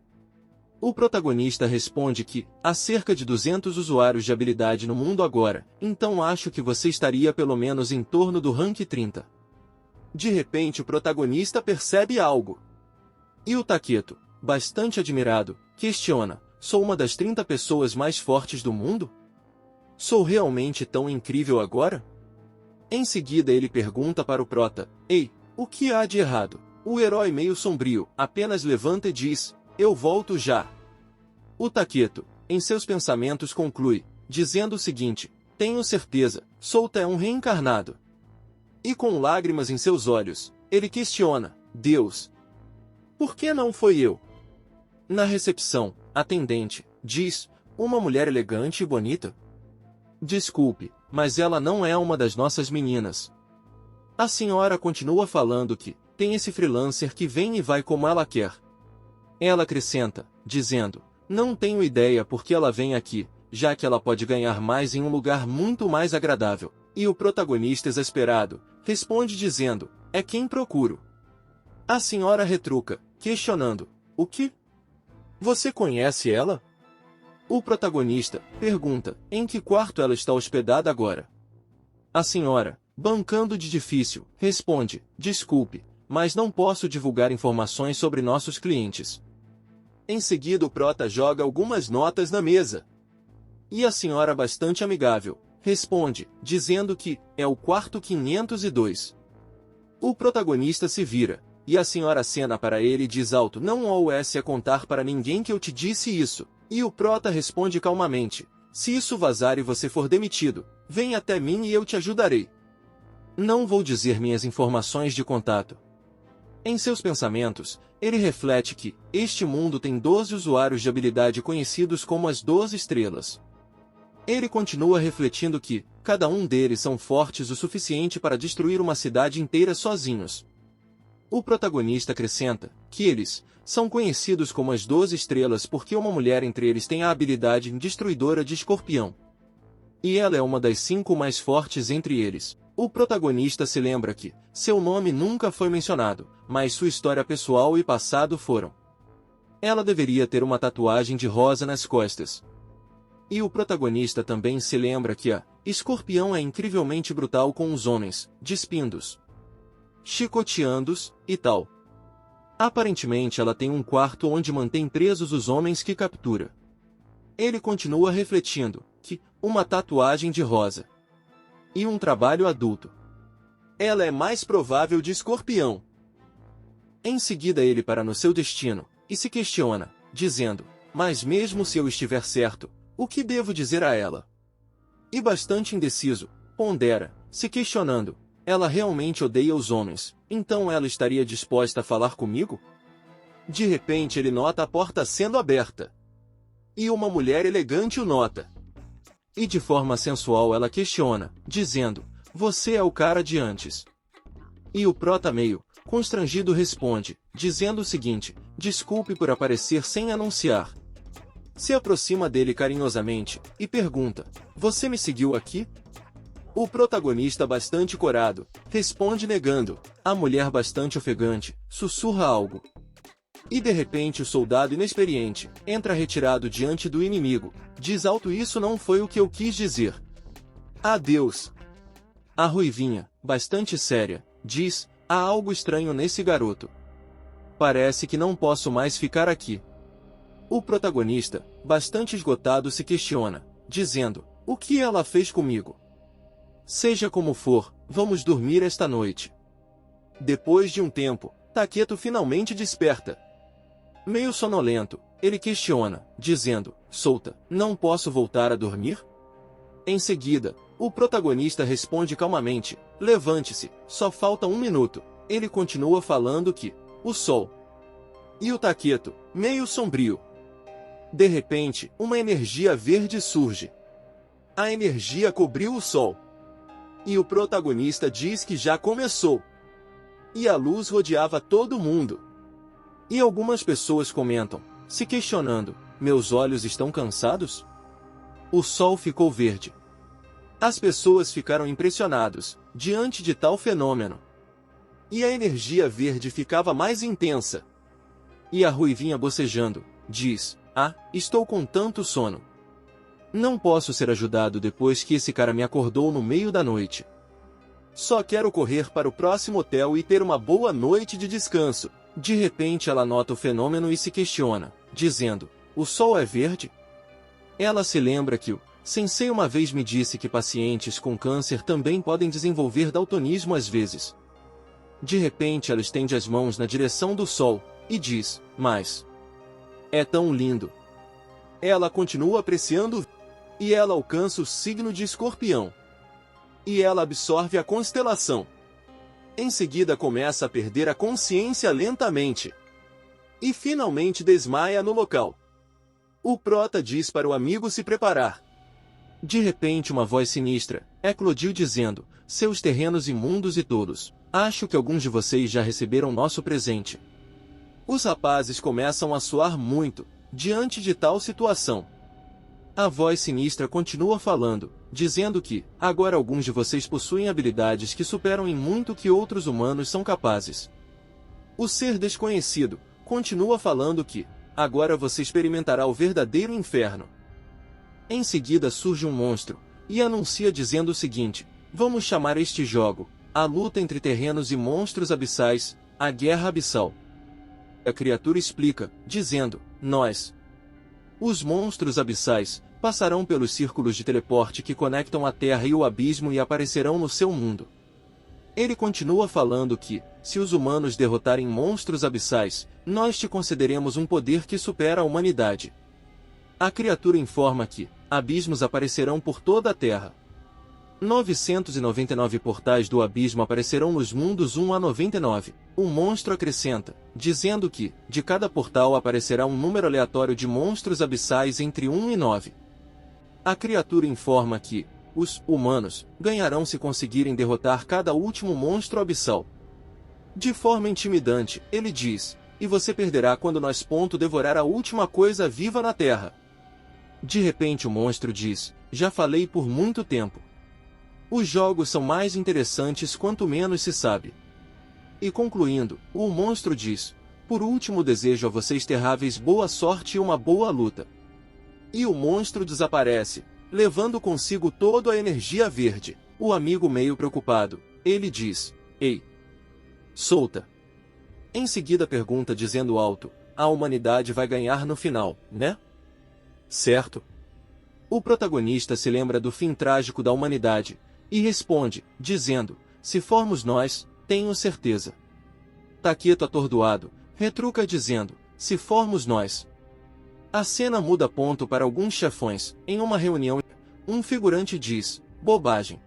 O protagonista responde que há cerca de 200 usuários de habilidade no mundo agora, então acho que você estaria pelo menos em torno do rank 30. De repente o protagonista percebe algo. E o Taketo, bastante admirado, questiona: sou uma das 30 pessoas mais fortes do mundo? Sou realmente tão incrível agora? Em seguida ele pergunta para o prota: ei, o que há de errado? O herói, meio sombrio, apenas levanta e diz: eu volto já. O Taketo, em seus pensamentos, conclui, dizendo o seguinte: tenho certeza, Solta é um reencarnado. E com lágrimas em seus olhos, ele questiona: Deus, Por que não foi eu? Na recepção, atendente, diz, uma mulher elegante e bonita. Desculpe, mas ela não é uma das nossas meninas. A senhora continua falando que tem esse freelancer que vem e vai como ela quer. Ela acrescenta, dizendo, não tenho ideia por que ela vem aqui, já que ela pode ganhar mais em um lugar muito mais agradável. E o protagonista exasperado, responde dizendo, é quem procuro. A senhora retruca, questionando, o que? Você conhece ela? O protagonista pergunta, em que quarto ela está hospedada agora? A senhora, bancando de difícil, responde, desculpe, mas não posso divulgar informações sobre nossos clientes. Em seguida o prota joga algumas notas na mesa. E a senhora, bastante amigável, responde, dizendo que é o quarto 502. O protagonista se vira, e a senhora acena para ele e diz alto, não ouesse a contar para ninguém que eu te disse isso. E o prota responde calmamente, se isso vazar e você for demitido, vem até mim e eu te ajudarei. Não vou dizer minhas informações de contato. Em seus pensamentos, ele reflete que este mundo tem 12 usuários de habilidade conhecidos como as 12 estrelas. Ele continua refletindo que cada um deles são fortes o suficiente para destruir uma cidade inteira sozinhos. O protagonista acrescenta que eles são conhecidos como as 12 estrelas porque uma mulher entre eles tem a habilidade destruidora de escorpião. E ela é uma das 5 mais fortes entre eles. O protagonista se lembra que seu nome nunca foi mencionado, mas sua história pessoal e passado foram. Ela deveria ter uma tatuagem de rosa nas costas. E o protagonista também se lembra que a escorpião é incrivelmente brutal com os homens, despindo-os, chicoteando-os e tal. Aparentemente ela tem um quarto onde mantém presos os homens que captura. Ele continua refletindo que uma tatuagem de rosa e um trabalho adulto. Ela é mais provável de escorpião. Em seguida ele para no seu destino e se questiona, dizendo, mas mesmo se eu estiver certo, o que devo dizer a ela? E bastante indeciso, pondera, se questionando, ela realmente odeia os homens, então ela estaria disposta a falar comigo? De repente ele nota a porta sendo aberta. E uma mulher elegante o nota. E de forma sensual ela questiona, dizendo, você é o cara de antes. E o prota meio constrangido responde, dizendo o seguinte, desculpe por aparecer sem anunciar. Se aproxima dele carinhosamente, e pergunta, você me seguiu aqui? O protagonista bastante corado, responde negando, a mulher bastante ofegante, sussurra algo. E de repente o soldado inexperiente, entra retirado diante do inimigo, diz alto isso não foi o que eu quis dizer. Adeus. A ruivinha, bastante séria, diz, há algo estranho nesse garoto. Parece que não posso mais ficar aqui. O protagonista, bastante esgotado se questiona, dizendo, o que ela fez comigo? Seja como for, vamos dormir esta noite. Depois de um tempo, Taketo finalmente desperta. Meio sonolento, ele questiona, dizendo, solta, não posso voltar a dormir? Em seguida, o protagonista responde calmamente, levante-se, só falta 1 minuto. Ele continua falando que, o sol. E o Taketo, meio sombrio. De repente, uma energia verde surge. A energia cobriu o sol. E o protagonista diz que já começou. E a luz rodeava todo mundo. E algumas pessoas comentam, se questionando, meus olhos estão cansados? O sol ficou verde. As pessoas ficaram impressionados, diante de tal fenômeno. E a energia verde ficava mais intensa. E a ruivinha bocejando, diz, estou com tanto sono. Não posso ser ajudado depois que esse cara me acordou no meio da noite. Só quero correr para o próximo hotel e ter uma boa noite de descanso. De repente ela nota o fenômeno e se questiona, dizendo, o sol é verde? Ela se lembra que o sensei uma vez me disse que pacientes com câncer também podem desenvolver daltonismo às vezes. De repente ela estende as mãos na direção do sol, e diz, mas é tão lindo. Ela continua apreciando, e ela alcança o signo de Escorpião. E ela absorve a constelação. Em seguida começa a perder a consciência lentamente. e finalmente desmaia no local. O prota diz para o amigo se preparar. De repente uma voz sinistra eclodiu dizendo: seus terrenos imundos e tolos, acho que alguns de vocês já receberam nosso presente. Os rapazes começam a suar muito diante de tal situação. A voz sinistra continua falando, dizendo que, agora alguns de vocês possuem habilidades que superam em muito o que outros humanos são capazes. O ser desconhecido continua falando que, agora você experimentará o verdadeiro inferno. Em seguida surge um monstro, e anuncia dizendo o seguinte: vamos chamar este jogo, a luta entre terrenos e monstros abissais, a Guerra Abissal. A criatura explica, dizendo: nós, os monstros abissais, passarão pelos círculos de teleporte que conectam a Terra e o abismo e aparecerão no seu mundo. Ele continua falando que, se os humanos derrotarem monstros abissais, nós te concederemos um poder que supera a humanidade. A criatura informa que abismos aparecerão por toda a Terra. 999 portais do abismo aparecerão nos mundos 1 a 99. O monstro acrescenta, dizendo que, de cada portal aparecerá um número aleatório de monstros abissais entre 1 e 9. A criatura informa que os humanos ganharão se conseguirem derrotar cada último monstro abissal. De forma intimidante, ele diz: e você perderá quando nós devorar a última coisa viva na Terra. De repente o monstro diz: já falei por muito tempo. Os jogos são mais interessantes quanto menos se sabe. E concluindo, o monstro diz: por último desejo a vocês terráveis boa sorte e uma boa luta. E o monstro desaparece, levando consigo toda a energia verde. O amigo meio preocupado, ele diz: ei, solta. Em seguida pergunta dizendo alto: a humanidade vai ganhar no final, né? Certo? O protagonista se lembra do fim trágico da humanidade, e responde, dizendo: se formos nós, tenho certeza. Taketo atordoado, retruca dizendo: se formos nós. A cena muda ponto para alguns chefões, em uma reunião, um figurante diz: bobagem.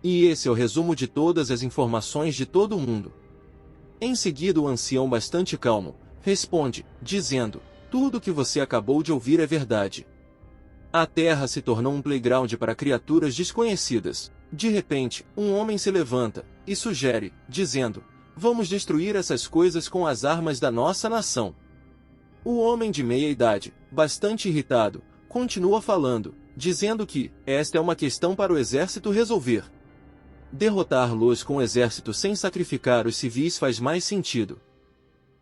E esse é o resumo de todas as informações de todo mundo. Em seguida o ancião bastante calmo, responde, dizendo: tudo o que você acabou de ouvir é verdade. A Terra se tornou um playground para criaturas desconhecidas. De repente, um homem se levanta e sugere, dizendo: vamos destruir essas coisas com as armas da nossa nação. O homem de meia idade, bastante irritado, continua falando, dizendo que esta é uma questão para o exército resolver. Derrotar-los com o exército sem sacrificar os civis faz mais sentido.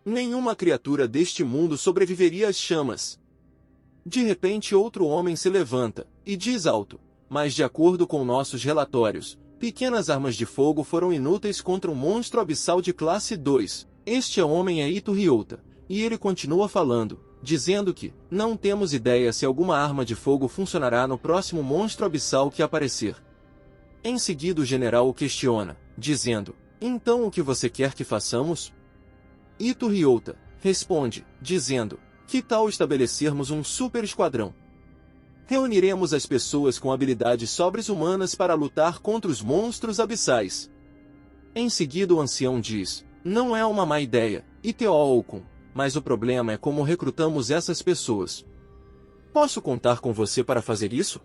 Nenhuma criatura deste mundo sobreviveria às chamas. De repente outro homem se levanta e diz alto: mas de acordo com nossos relatórios, pequenas armas de fogo foram inúteis contra um monstro abissal de classe 2. Este homem é Ito Ryota, e ele continua falando, dizendo que não temos ideia se alguma arma de fogo funcionará no próximo monstro abissal que aparecer. Em seguida o general o questiona, dizendo: então o que você quer que façamos? Ito Ryota responde, dizendo: que tal estabelecermos um super esquadrão? Reuniremos as pessoas com habilidades sobre-humanas para lutar contra os monstros abissais. Em seguida o ancião diz: não é uma má ideia, Ito-kun, mas o problema é como recrutamos essas pessoas. Posso contar com você para fazer isso?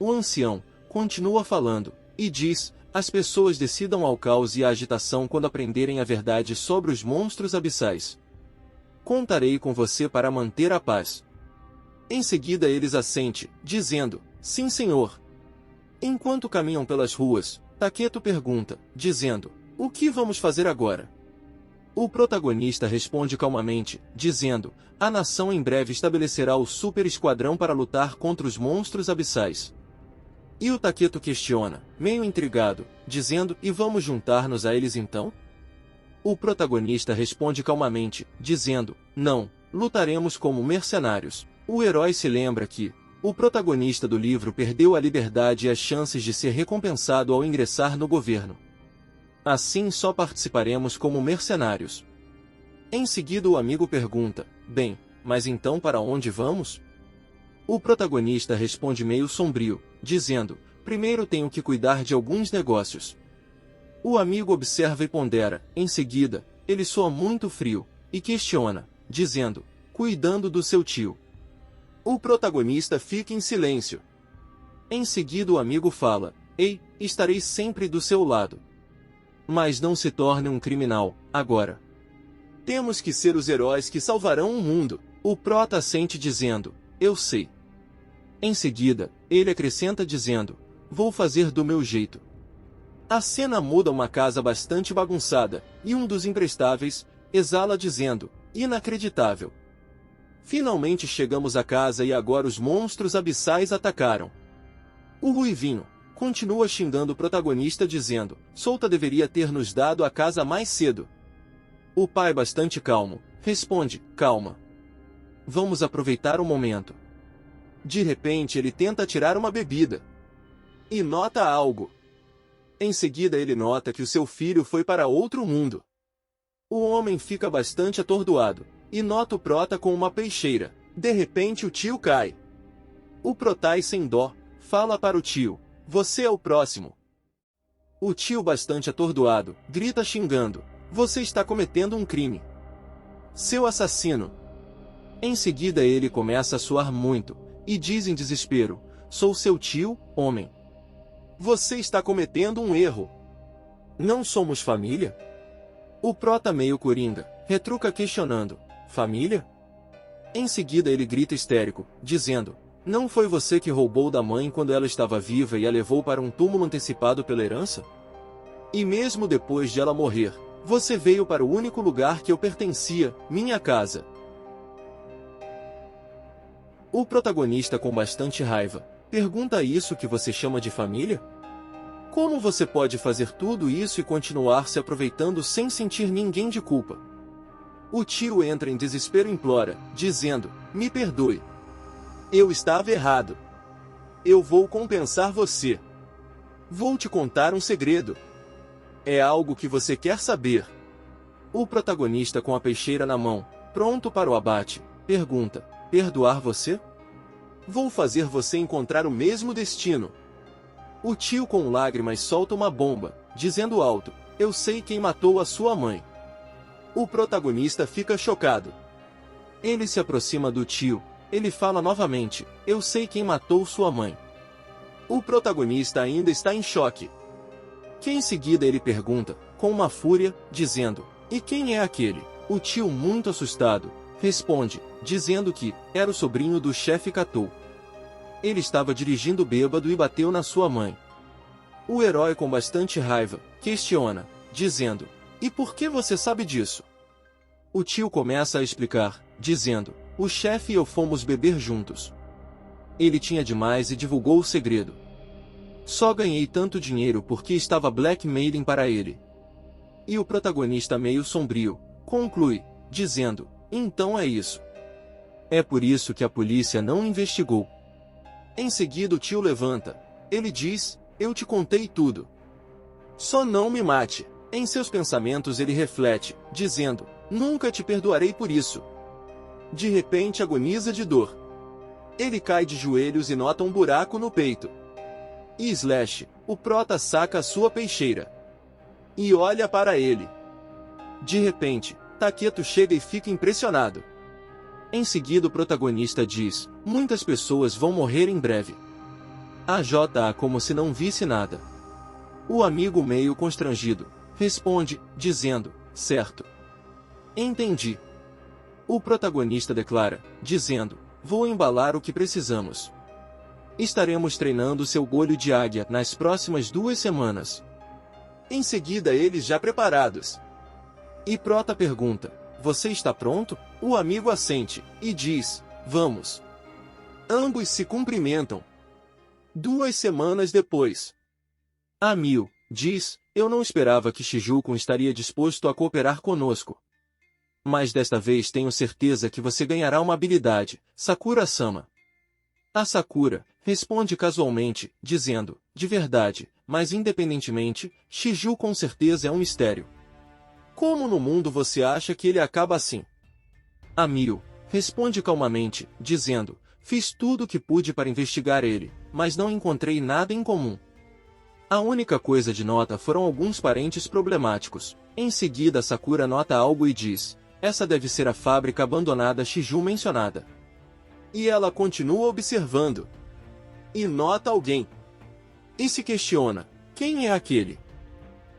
O ancião continua falando, e diz: as pessoas decidam ao caos e à agitação quando aprenderem a verdade sobre os monstros abissais. Contarei com você para manter a paz. Em seguida eles assente, dizendo: sim senhor. Enquanto caminham pelas ruas, Taketo pergunta, dizendo: o que vamos fazer agora? O protagonista responde calmamente, dizendo: a nação em breve estabelecerá o super esquadrão para lutar contra os monstros abissais. E o Taketo questiona, meio intrigado, dizendo: e vamos juntar-nos a eles então? O protagonista responde calmamente, dizendo: não, lutaremos como mercenários. O herói se lembra que o protagonista do livro perdeu a liberdade e as chances de ser recompensado ao ingressar no governo. Assim só participaremos como mercenários. Em seguida o amigo pergunta: bem, mas então para onde vamos? O protagonista responde meio sombrio, dizendo: primeiro tenho que cuidar de alguns negócios. O amigo observa e pondera, em seguida, ele soa muito frio, e questiona, dizendo, cuidando do seu tio. O protagonista fica em silêncio. Em seguida o amigo fala, ei, estarei sempre do seu lado. Mas não se torne um criminal, agora. Temos que ser os heróis que salvarão o mundo. O prota assente dizendo, eu sei. Em seguida, ele acrescenta dizendo, vou fazer do meu jeito. A cena muda uma casa bastante bagunçada, e um dos imprestáveis exala dizendo, inacreditável. Finalmente chegamos à casa e agora os monstros abissais atacaram. O Ruivinho continua xingando o protagonista dizendo, Solta deveria ter nos dado a casa mais cedo. O pai, bastante calmo, responde, calma. Vamos aproveitar o momento. De repente ele tenta tirar uma bebida. E nota algo. Em seguida ele nota que o seu filho foi para outro mundo. O homem fica bastante atordoado, e nota o prota com uma peixeira. De repente o tio cai. O protai sem dó, fala para o tio, você é o próximo. O tio, bastante atordoado, grita xingando, você está cometendo um crime. Seu assassino. Em seguida ele começa a suar muito, e diz em desespero, sou seu tio, homem. Você está cometendo um erro. Não somos família? O prota, meio coringa, retruca questionando, família? Em seguida ele grita histérico, dizendo, não foi você que roubou da mãe quando ela estava viva e a levou para um túmulo antecipado pela herança? E mesmo depois de ela morrer, você veio para o único lugar que eu pertencia, minha casa. O protagonista, com bastante raiva, pergunta, isso que você chama de família? Como você pode fazer tudo isso e continuar se aproveitando sem sentir ninguém de culpa? O tio entra em desespero e implora, dizendo, me perdoe. Eu estava errado. Eu vou compensar você. Vou te contar um segredo. É algo que você quer saber. O protagonista, com a peixeira na mão, pronto para o abate, pergunta, perdoar você? Vou fazer você encontrar o mesmo destino. O tio, com lágrimas, solta uma bomba, dizendo alto, eu sei quem matou a sua mãe. O protagonista fica chocado. Ele se aproxima do tio, ele fala novamente, eu sei quem matou sua mãe. O protagonista ainda está em choque. Que em seguida ele pergunta, com uma fúria, dizendo, e quem é aquele? O tio, muito assustado, responde, dizendo que era o sobrinho do chefe Catou. Ele estava dirigindo bêbado e bateu na sua mãe. O herói, com bastante raiva, questiona, dizendo, e por que você sabe disso? O tio começa a explicar, dizendo, o chefe e eu fomos beber juntos. Ele tinha demais e divulgou o segredo. Só ganhei tanto dinheiro porque estava blackmailing para ele. E o protagonista, meio sombrio, conclui, dizendo, então é isso. É por isso que a polícia não investigou. Em seguida o tio levanta. Ele diz, eu te contei tudo. Só não me mate. Em seus pensamentos ele reflete, dizendo, nunca te perdoarei por isso. De repente agoniza de dor. Ele cai de joelhos e nota um buraco no peito. E Slash, o prota, saca a sua peixeira. E olha para ele. De repente, Taketo chega e fica impressionado. Em seguida o protagonista diz, muitas pessoas vão morrer em breve. A J.A. como se não visse nada. O amigo, meio constrangido, responde, dizendo, certo. Entendi. O protagonista declara, dizendo, vou embalar o que precisamos. Estaremos treinando seu olho de águia nas próximas 2 semanas. Em seguida eles já preparados. E Prota pergunta, você está pronto? O amigo assente, e diz, vamos. Ambos se cumprimentam. 2 semanas depois. Amil, diz, eu não esperava que Shijuku estaria disposto a cooperar conosco. Mas desta vez tenho certeza que você ganhará uma habilidade, Sakura-sama. A Sakura responde casualmente, dizendo, de verdade, mas independentemente, Shiju com certeza é um mistério. Como no mundo você acha que ele acaba assim? Amil responde calmamente, dizendo, fiz tudo o que pude para investigar ele, mas não encontrei nada em comum. A única coisa de nota foram alguns parentes problemáticos. Em seguida Sakura nota algo e diz, essa deve ser a fábrica abandonada Shiju mencionada. E ela continua observando. E nota alguém. E se questiona, quem é aquele?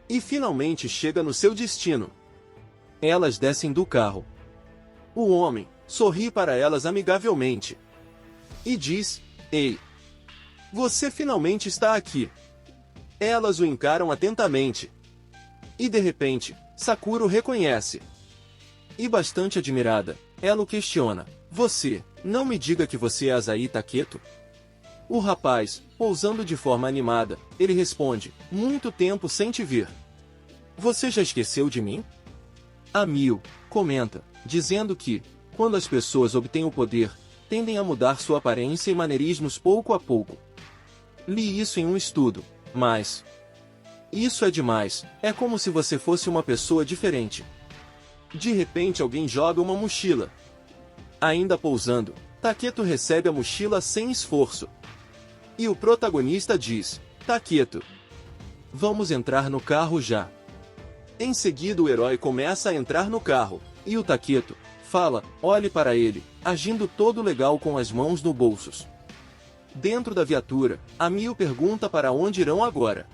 E finalmente chega no seu destino. Elas descem do carro. O homem sorri para elas amigavelmente. E diz, ei, você finalmente está aqui. Elas o encaram atentamente. E de repente, Sakura o reconhece. E bastante admirada, ela o questiona, você, não me diga que você é Asahi Taketo? O rapaz, pousando de forma animada, ele responde, muito tempo sem te ver. Você já esqueceu de mim? A Mio comenta, dizendo que, quando as pessoas obtêm o poder, tendem a mudar sua aparência e maneirismos pouco a pouco. Li isso em um estudo, mas... isso é demais, é como se você fosse uma pessoa diferente. De repente alguém joga uma mochila. Ainda pousando, Taketo recebe a mochila sem esforço. E o protagonista diz, Taketo, vamos entrar no carro já. Em seguida o herói começa a entrar no carro, e o Taketo fala, olhe para ele, agindo todo legal com as mãos no bolsos. Dentro da viatura, a Mio pergunta para onde irão agora.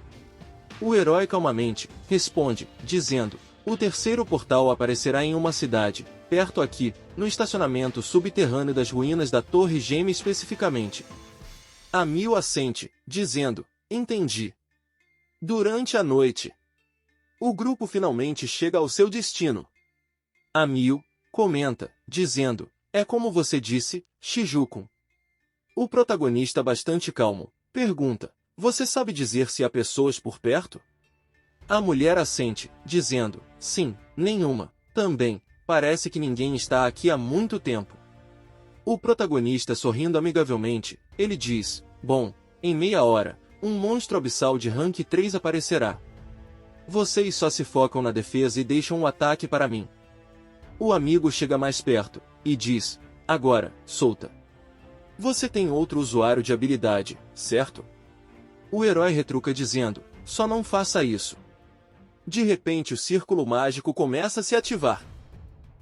O herói calmamente responde, dizendo, o terceiro portal aparecerá em uma cidade, perto aqui, no estacionamento subterrâneo das ruínas da Torre Gêmea especificamente. A Mio assente, dizendo, entendi. Durante a noite, o grupo finalmente chega ao seu destino. A Mio comenta, dizendo, é como você disse, Shiju-kun. O protagonista bastante calmo, pergunta, você sabe dizer se há pessoas por perto? A mulher assente, dizendo, sim, nenhuma, também, parece que ninguém está aqui há muito tempo. O protagonista sorrindo amigavelmente, ele diz, bom, em meia hora, um monstro abissal de rank 3 aparecerá. Vocês só se focam na defesa e deixam o ataque para mim. O amigo chega mais perto, e diz, agora, solta. Você tem outro usuário de habilidade, certo? O herói retruca dizendo, só não faça isso. De repente o círculo mágico começa a se ativar.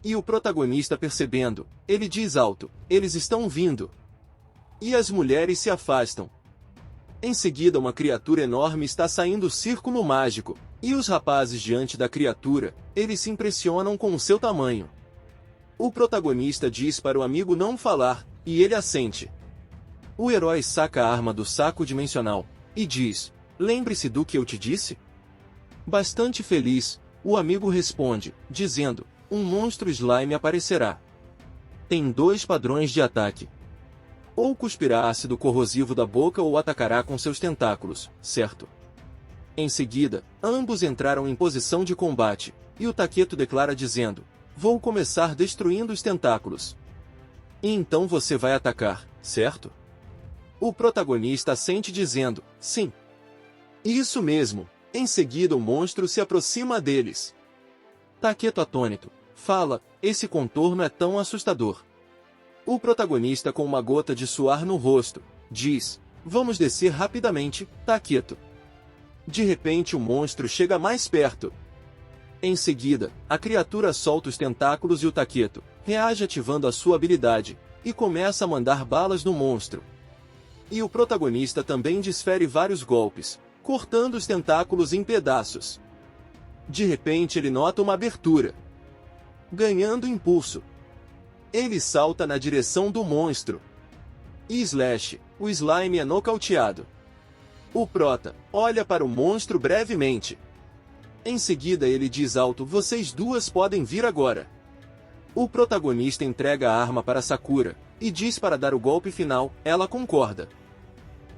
E o protagonista percebendo, ele diz alto, eles estão vindo. E as mulheres se afastam. Em seguida uma criatura enorme está saindo do círculo mágico, e os rapazes diante da criatura, eles se impressionam com o seu tamanho. O protagonista diz para o amigo não falar, e ele assente. O herói saca a arma do saco dimensional, e diz, lembre-se do que eu te disse? Bastante feliz, o amigo responde, dizendo, um monstro slime aparecerá. Tem 2 padrões de ataque. Ou cuspirá ácido corrosivo da boca ou atacará com seus tentáculos, certo? Em seguida, ambos entraram em posição de combate, e o Taketo declara dizendo, vou começar destruindo os tentáculos. E então você vai atacar, certo? O protagonista assente dizendo, sim. Isso mesmo, em seguida o monstro se aproxima deles. Taketo atônito, fala, esse contorno é tão assustador. O protagonista com uma gota de suor no rosto, diz, vamos descer rapidamente, Taketo. De repente o monstro chega mais perto. Em seguida, a criatura solta os tentáculos e o Taketo reage ativando a sua habilidade, e começa a mandar balas no monstro. E o protagonista também desfere vários golpes, cortando os tentáculos em pedaços. De repente ele nota uma abertura. Ganhando impulso, ele salta na direção do monstro. E Slash, o slime é nocauteado. O prota olha para o monstro brevemente. Em seguida ele diz alto, vocês duas podem vir agora. O protagonista entrega a arma para Sakura, e diz para dar o golpe final, ela concorda.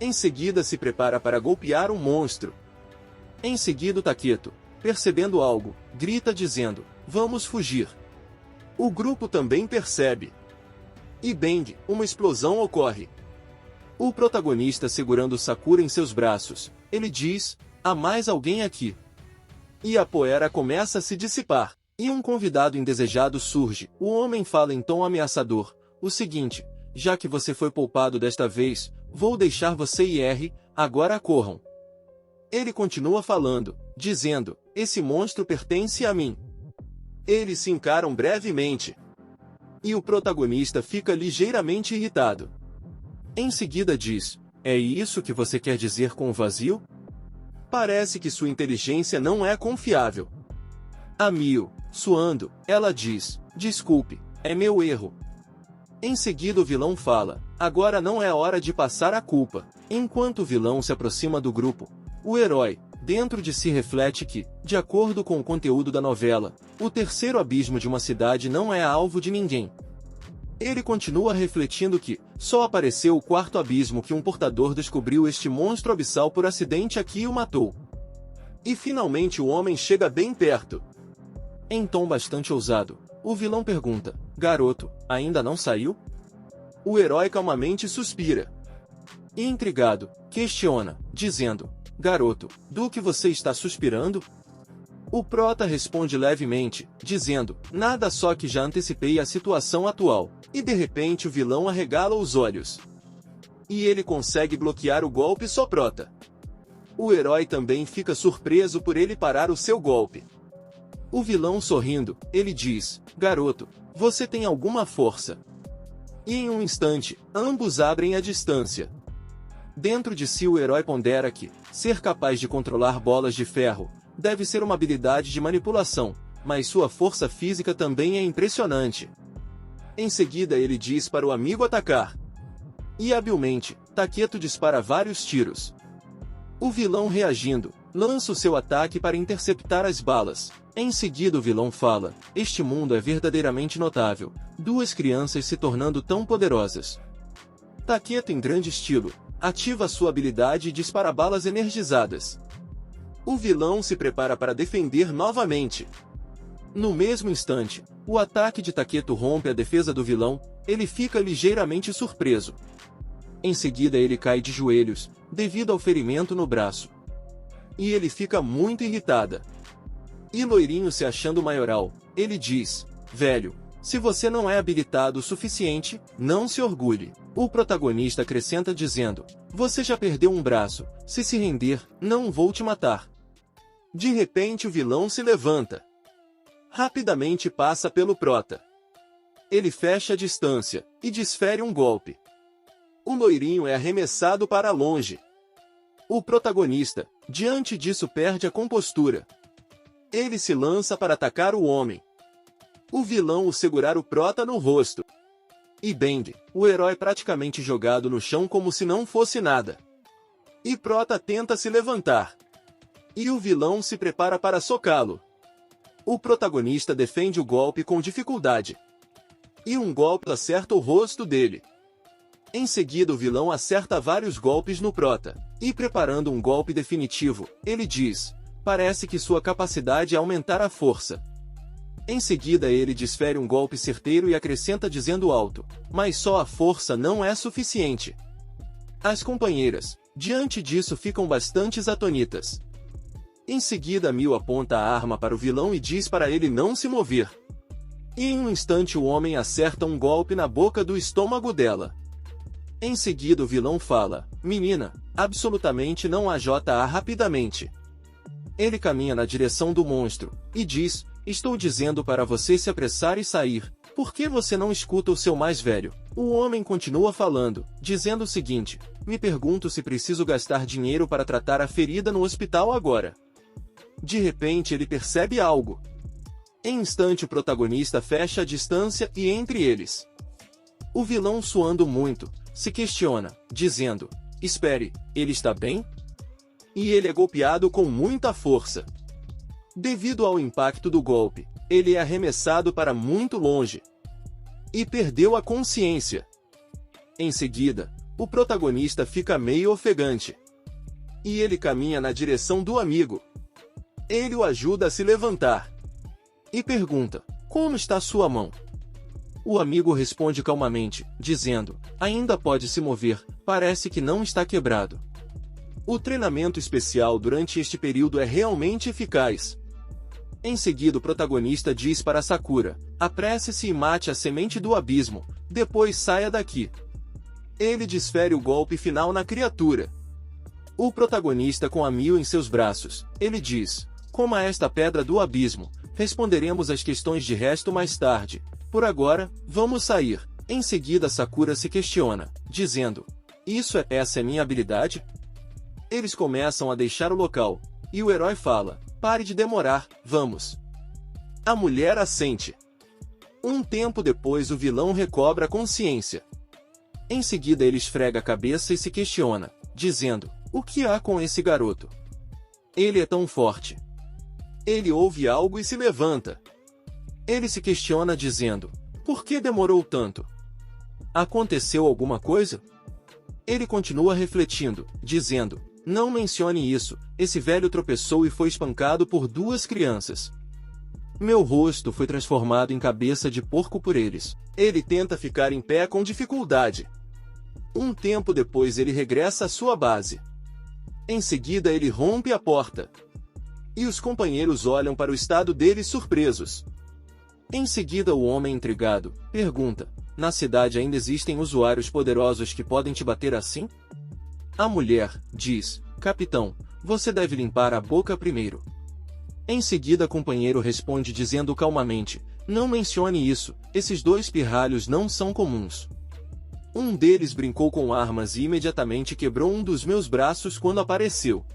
Em seguida se prepara para golpear o monstro. Em seguida o Taketo, percebendo algo, grita dizendo, vamos fugir. O grupo também percebe. E bang, uma explosão ocorre. O protagonista segurando Sakura em seus braços, ele diz, há mais alguém aqui. E a poeira começa a se dissipar, e um convidado indesejado surge. O homem fala em tom ameaçador, o seguinte, já que você foi poupado desta vez, vou deixar você ir, agora corram. Ele continua falando, dizendo, esse monstro pertence a mim. Eles se encaram brevemente. E o protagonista fica ligeiramente irritado. Em seguida diz: "É isso que você quer dizer com o vazio?" Parece que sua inteligência não é confiável. A Mio, suando, ela diz: "Desculpe, é meu erro." Em seguida o vilão fala: "Agora não é hora de passar a culpa." Enquanto o vilão se aproxima do grupo, o herói, dentro de si reflete que, de acordo com o conteúdo da novela, o terceiro abismo de uma cidade não é alvo de ninguém. Ele continua refletindo que, só apareceu o quarto abismo que um portador descobriu este monstro abissal por acidente aqui e o matou. E finalmente o homem chega bem perto. Em tom bastante ousado, o vilão pergunta: "Garoto, ainda não saiu?" O herói calmamente suspira. E intrigado, questiona, dizendo: "Garoto, do que você está suspirando?" O prota responde levemente, dizendo: "Nada, só que já antecipei a situação atual." E de repente o vilão arregala os olhos. E ele consegue bloquear o golpe só prota. O herói também fica surpreso por ele parar o seu golpe. O vilão sorrindo, ele diz: "Garoto, você tem alguma força." E em um instante, ambos abrem a distância. Dentro de si o herói pondera que, ser capaz de controlar bolas de ferro, deve ser uma habilidade de manipulação, mas sua força física também é impressionante. Em seguida ele diz para o amigo atacar. E habilmente, Taketo dispara vários tiros. O vilão reagindo, lança o seu ataque para interceptar as balas. Em seguida o vilão fala: "Este mundo é verdadeiramente notável, duas crianças se tornando tão poderosas." Taketo, em grande estilo, ativa sua habilidade e dispara balas energizadas. O vilão se prepara para defender novamente. No mesmo instante, o ataque de Taketo rompe a defesa do vilão, ele fica ligeiramente surpreso. Em seguida ele cai de joelhos, devido ao ferimento no braço. E ele fica muito irritada. E Loirinho, se achando maioral, ele diz: "Velho, se você não é habilitado o suficiente, não se orgulhe." O protagonista acrescenta dizendo: "Você já perdeu um braço, se render, não vou te matar." De repente o vilão se levanta. Rapidamente passa pelo prota. Ele fecha a distância, e desfere um golpe. O Loirinho é arremessado para longe. O protagonista, diante disso, perde a compostura. Ele se lança para atacar o homem. O vilão o segurar o prota no rosto. E Bang, o herói praticamente jogado no chão como se não fosse nada. E prota tenta se levantar. E o vilão se prepara para socá-lo. O protagonista defende o golpe com dificuldade. E um golpe acerta o rosto dele. Em seguida o vilão acerta vários golpes no prota. E preparando um golpe definitivo, ele diz: "Parece que sua capacidade é aumentar a força." Em seguida ele desfere um golpe certeiro e acrescenta dizendo alto: "Mas só a força não é suficiente." As companheiras, diante disso, ficam bastante atônitas. Em seguida Mio aponta a arma para o vilão e diz para ele não se mover. E em um instante o homem acerta um golpe na boca do estômago dela. Em seguida o vilão fala: "Menina, absolutamente não AJA rapidamente." Ele caminha na direção do monstro, e diz: "Estou dizendo para você se apressar e sair. Por que você não escuta o seu mais velho?" O homem continua falando, dizendo o seguinte: "Me pergunto se preciso gastar dinheiro para tratar a ferida no hospital agora." De repente ele percebe algo. Em instante o protagonista fecha a distância e entre eles. O vilão, suando muito, se questiona, dizendo: "Espere, ele está bem?" E ele é golpeado com muita força. Devido ao impacto do golpe, ele é arremessado para muito longe. E perdeu a consciência. Em seguida, o protagonista fica meio ofegante. E ele caminha na direção do amigo. Ele o ajuda a se levantar. E pergunta: "Como está sua mão?" O amigo responde calmamente, dizendo: "Ainda pode se mover, parece que não está quebrado." O treinamento especial durante este período é realmente eficaz. Em seguida o protagonista diz para Sakura: "Apresse-se e mate a semente do abismo, depois saia daqui." Ele desfere o golpe final na criatura. O protagonista, com a Mio em seus braços, ele diz: "Coma esta pedra do abismo, Responderemos as questões de resto mais tarde. Por agora, vamos sair. Em seguida Sakura se questiona, dizendo: essa é minha habilidade? Eles começam a deixar o local, e o herói fala: pare de demorar, vamos. A mulher assente. Um tempo depois o vilão recobra a consciência. Em seguida ele esfrega a cabeça e se questiona, dizendo: o que há com esse garoto? Ele é tão forte. Ele ouve algo e se levanta. Ele se questiona dizendo: por que demorou tanto? Aconteceu alguma coisa? Ele continua refletindo, dizendo: não mencione isso, esse velho tropeçou e foi espancado por 2 crianças. Meu rosto foi transformado em cabeça de porco por eles. Ele tenta ficar em pé com dificuldade. Um tempo depois ele regressa à sua base. Em seguida ele rompe a porta. E os companheiros olham para o estado dele surpresos. Em seguida o homem intrigado pergunta: na cidade ainda existem usuários poderosos que podem te bater assim? A mulher diz: capitão, você deve limpar a boca primeiro. Em seguida companheiro responde dizendo calmamente: não mencione isso, esses 2 pirralhos não são comuns. Um deles brincou com armas e imediatamente quebrou um dos meus braços quando apareceu.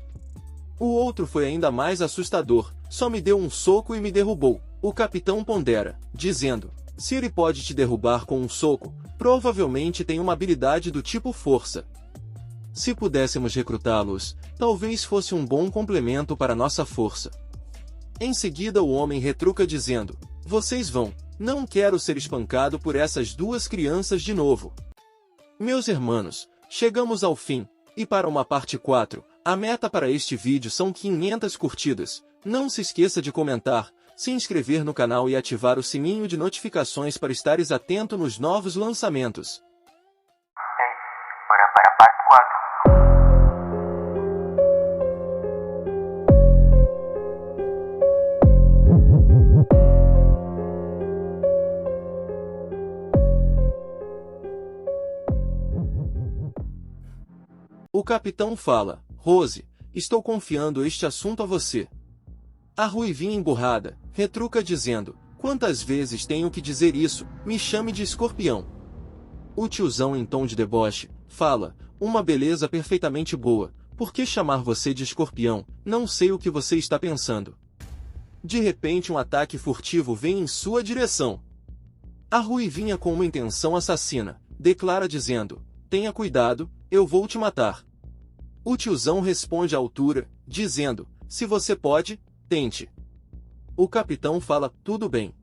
O outro foi ainda mais assustador, só me deu um soco e me derrubou. O capitão pondera, dizendo: se ele pode te derrubar com um soco, provavelmente tem uma habilidade do tipo força. Se pudéssemos recrutá-los, talvez fosse um bom complemento para nossa força. Em seguida o homem retruca dizendo: vocês vão, não quero ser espancado por essas 2 crianças de novo. Meus irmãos, chegamos ao fim, e para uma parte 4, a meta para este vídeo são 500 curtidas. Não se esqueça de comentar, se inscrever no canal e ativar o sininho de notificações para estares atento nos novos lançamentos. Bora para a parte 4. O capitão fala: Rose, estou confiando este assunto a você. A ruivinha emburrada retruca dizendo: quantas vezes tenho que dizer isso, me chame de escorpião. O tiozão em tom de deboche fala: uma beleza perfeitamente boa, por que chamar você de escorpião? Não sei o que você está pensando. De repente um ataque furtivo vem em sua direção. A ruivinha com uma intenção assassina declara dizendo: tenha cuidado, eu vou te matar. O tiozão responde à altura, dizendo: se você pode, tente. O capitão fala: tudo bem.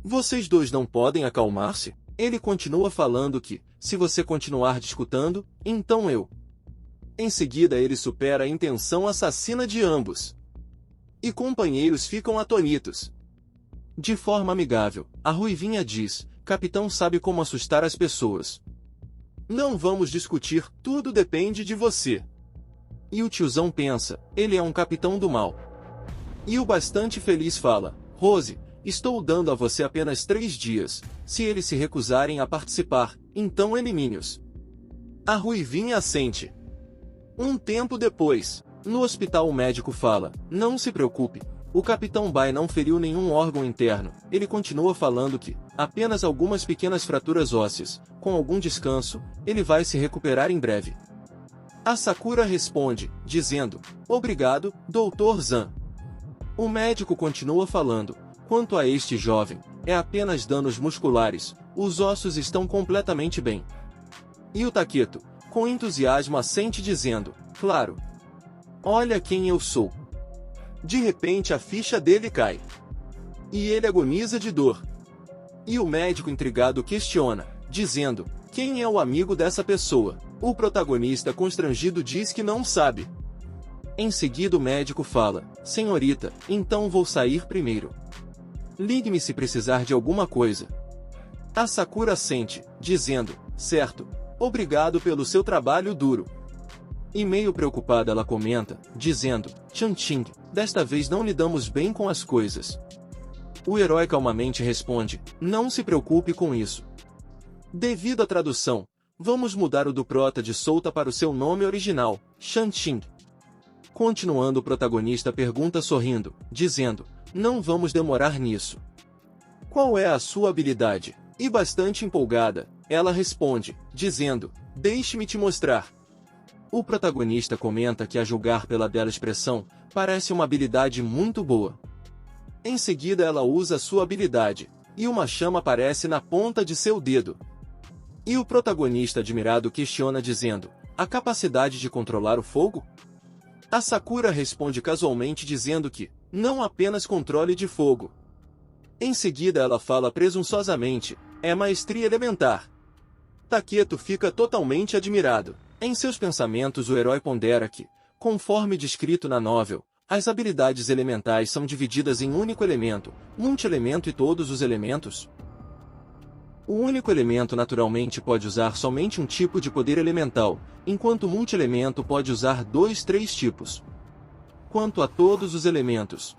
Vocês 2 não podem acalmar-se? Ele continua falando que, se você continuar discutindo, então eu. Em seguida ele supera a intenção assassina de ambos. E companheiros ficam atônitos. De forma amigável, a ruivinha diz: capitão sabe como assustar as pessoas. Não vamos discutir, tudo depende de você. E o tiozão pensa: ele é um capitão do mal. E o bastante feliz fala: Rose, estou dando a você apenas 3 dias. Se eles se recusarem a participar, então elimine-os. A ruivinha assente. Um tempo depois, no hospital o médico fala: não se preocupe. O capitão Bai não feriu nenhum órgão interno. Ele continua falando que, apenas algumas pequenas fraturas ósseas, com algum descanso, ele vai se recuperar em breve. A Sakura responde, dizendo: obrigado, Dr. Zan. O médico continua falando: quanto a este jovem, é apenas danos musculares, os ossos estão completamente bem. E o Taketo, com entusiasmo assente dizendo: claro. Olha quem eu sou. De repente a ficha dele cai. E ele agoniza de dor. E o médico intrigado questiona, dizendo: quem é o amigo dessa pessoa? O protagonista constrangido diz que não sabe. Em seguida o médico fala: senhorita, então vou sair primeiro. Ligue-me se precisar de alguma coisa. A Sakura assente, dizendo: certo, obrigado pelo seu trabalho duro. E meio preocupada ela comenta, dizendo: Chanting, desta vez não lidamos bem com as coisas. O herói calmamente responde: não se preocupe com isso. Devido à tradução, vamos mudar o do prota de solta para o seu nome original, Chanting. Continuando o protagonista pergunta sorrindo, dizendo: não vamos demorar nisso. Qual é a sua habilidade? E bastante empolgada, ela responde, dizendo, deixe-me te mostrar. O protagonista comenta que, a julgar pela bela expressão, parece uma habilidade muito boa. Em seguida ela usa sua habilidade, e uma chama aparece na ponta de seu dedo. E o protagonista admirado questiona dizendo, a capacidade de controlar o fogo? A Sakura responde casualmente dizendo que, não apenas controle de fogo. Em seguida ela fala presunçosamente, é maestria elementar. Taketo fica totalmente admirado. Em seus pensamentos o herói pondera que, conforme descrito na novel, as habilidades elementais são divididas em único elemento, multi-elemento e todos os elementos. O único elemento naturalmente pode usar somente um tipo de poder elemental, enquanto o multi-elemento pode usar 3 tipos. Quanto a todos os elementos,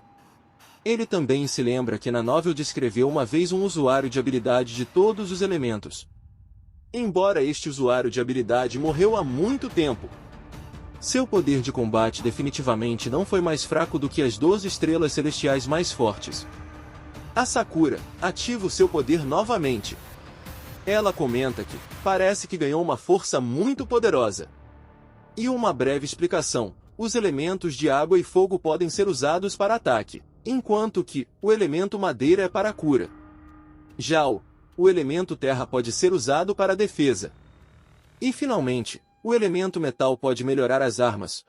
ele também se lembra que na novel descreveu uma vez um usuário de habilidade de todos os elementos. Embora este usuário de habilidade morreu há muito tempo, seu poder de combate definitivamente não foi mais fraco do que as 12 estrelas celestiais mais fortes. A Sakura ativa o seu poder novamente. Ela comenta que parece que ganhou uma força muito poderosa. E uma breve explicação: os elementos de água e fogo podem ser usados para ataque, enquanto que o elemento madeira é para cura. Já o elemento terra pode ser usado para defesa. E finalmente, o elemento metal pode melhorar as armas.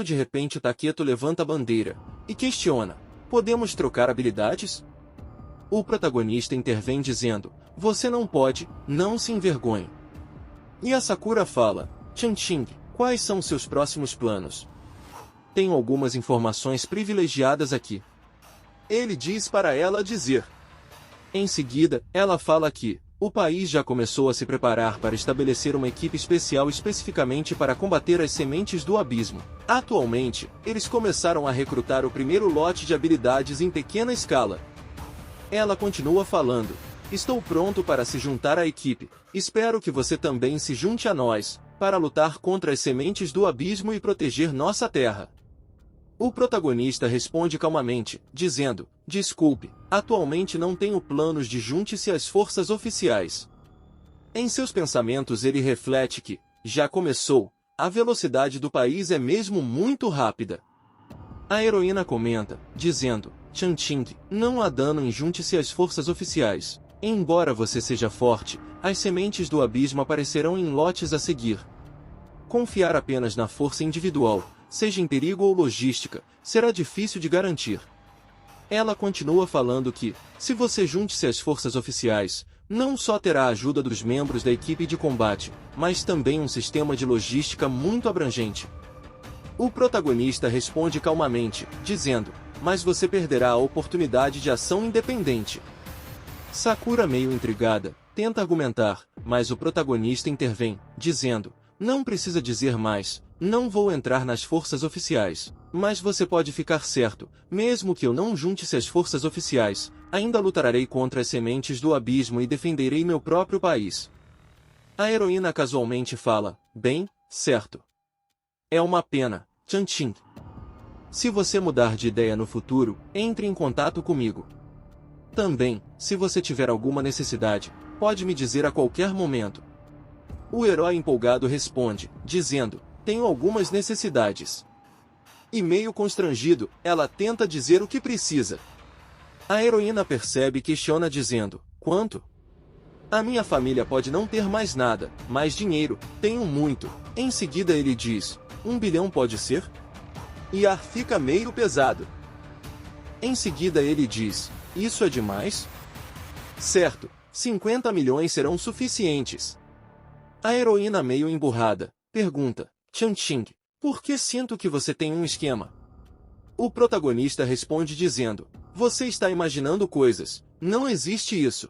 De repente Taketo levanta a bandeira e questiona: podemos trocar habilidades? O protagonista intervém dizendo: você não pode, não se envergonhe. E a Sakura fala: Chanting, quais são seus próximos planos? Tenho algumas informações privilegiadas aqui. Ele diz para ela dizer. Em seguida, ela fala que o país já começou a se preparar para estabelecer uma equipe especial especificamente para combater as sementes do abismo. Atualmente, eles começaram a recrutar o primeiro lote de habilidades em pequena escala. Ela continua falando: estou pronto para se juntar à equipe. Espero que você também se junte a nós, para lutar contra as sementes do abismo e proteger nossa terra. O protagonista responde calmamente, dizendo: desculpe, atualmente não tenho planos de junte-se às forças oficiais. Em seus pensamentos ele reflete que, já começou, a velocidade do país é mesmo muito rápida. A heroína comenta, dizendo: Chanting, não há dano em junte-se às forças oficiais. Embora você seja forte, as sementes do abismo aparecerão em lotes a seguir. Confiar apenas na força individual, seja em perigo ou logística, será difícil de garantir. Ela continua falando que, se você junte-se às forças oficiais, não só terá a ajuda dos membros da equipe de combate, mas também um sistema de logística muito abrangente. O protagonista responde calmamente, dizendo: mas você perderá a oportunidade de ação independente. Sakura, meio intrigada, tenta argumentar, mas o protagonista intervém, dizendo: não precisa dizer mais, não vou entrar nas forças oficiais, mas você pode ficar certo, mesmo que eu não junte-se às forças oficiais, ainda lutarei contra as sementes do abismo e defenderei meu próprio país. A heroína casualmente fala: bem, certo. É uma pena, Chanting. Se você mudar de ideia no futuro, entre em contato comigo. Também, se você tiver alguma necessidade, pode me dizer a qualquer momento. O herói empolgado responde, dizendo: tenho algumas necessidades. E meio constrangido, ela tenta dizer o que precisa. A heroína percebe e questiona dizendo: quanto? A minha família pode não ter mais nada, mas dinheiro, tenho muito. Em seguida ele diz: 1 bilhão pode ser? E ar fica meio pesado. Em seguida ele diz: isso é demais? Certo, 50 milhões serão suficientes. A heroína, meio emburrada, pergunta: Chanting, por que sinto que você tem um esquema? O protagonista responde dizendo: você está imaginando coisas, não existe isso.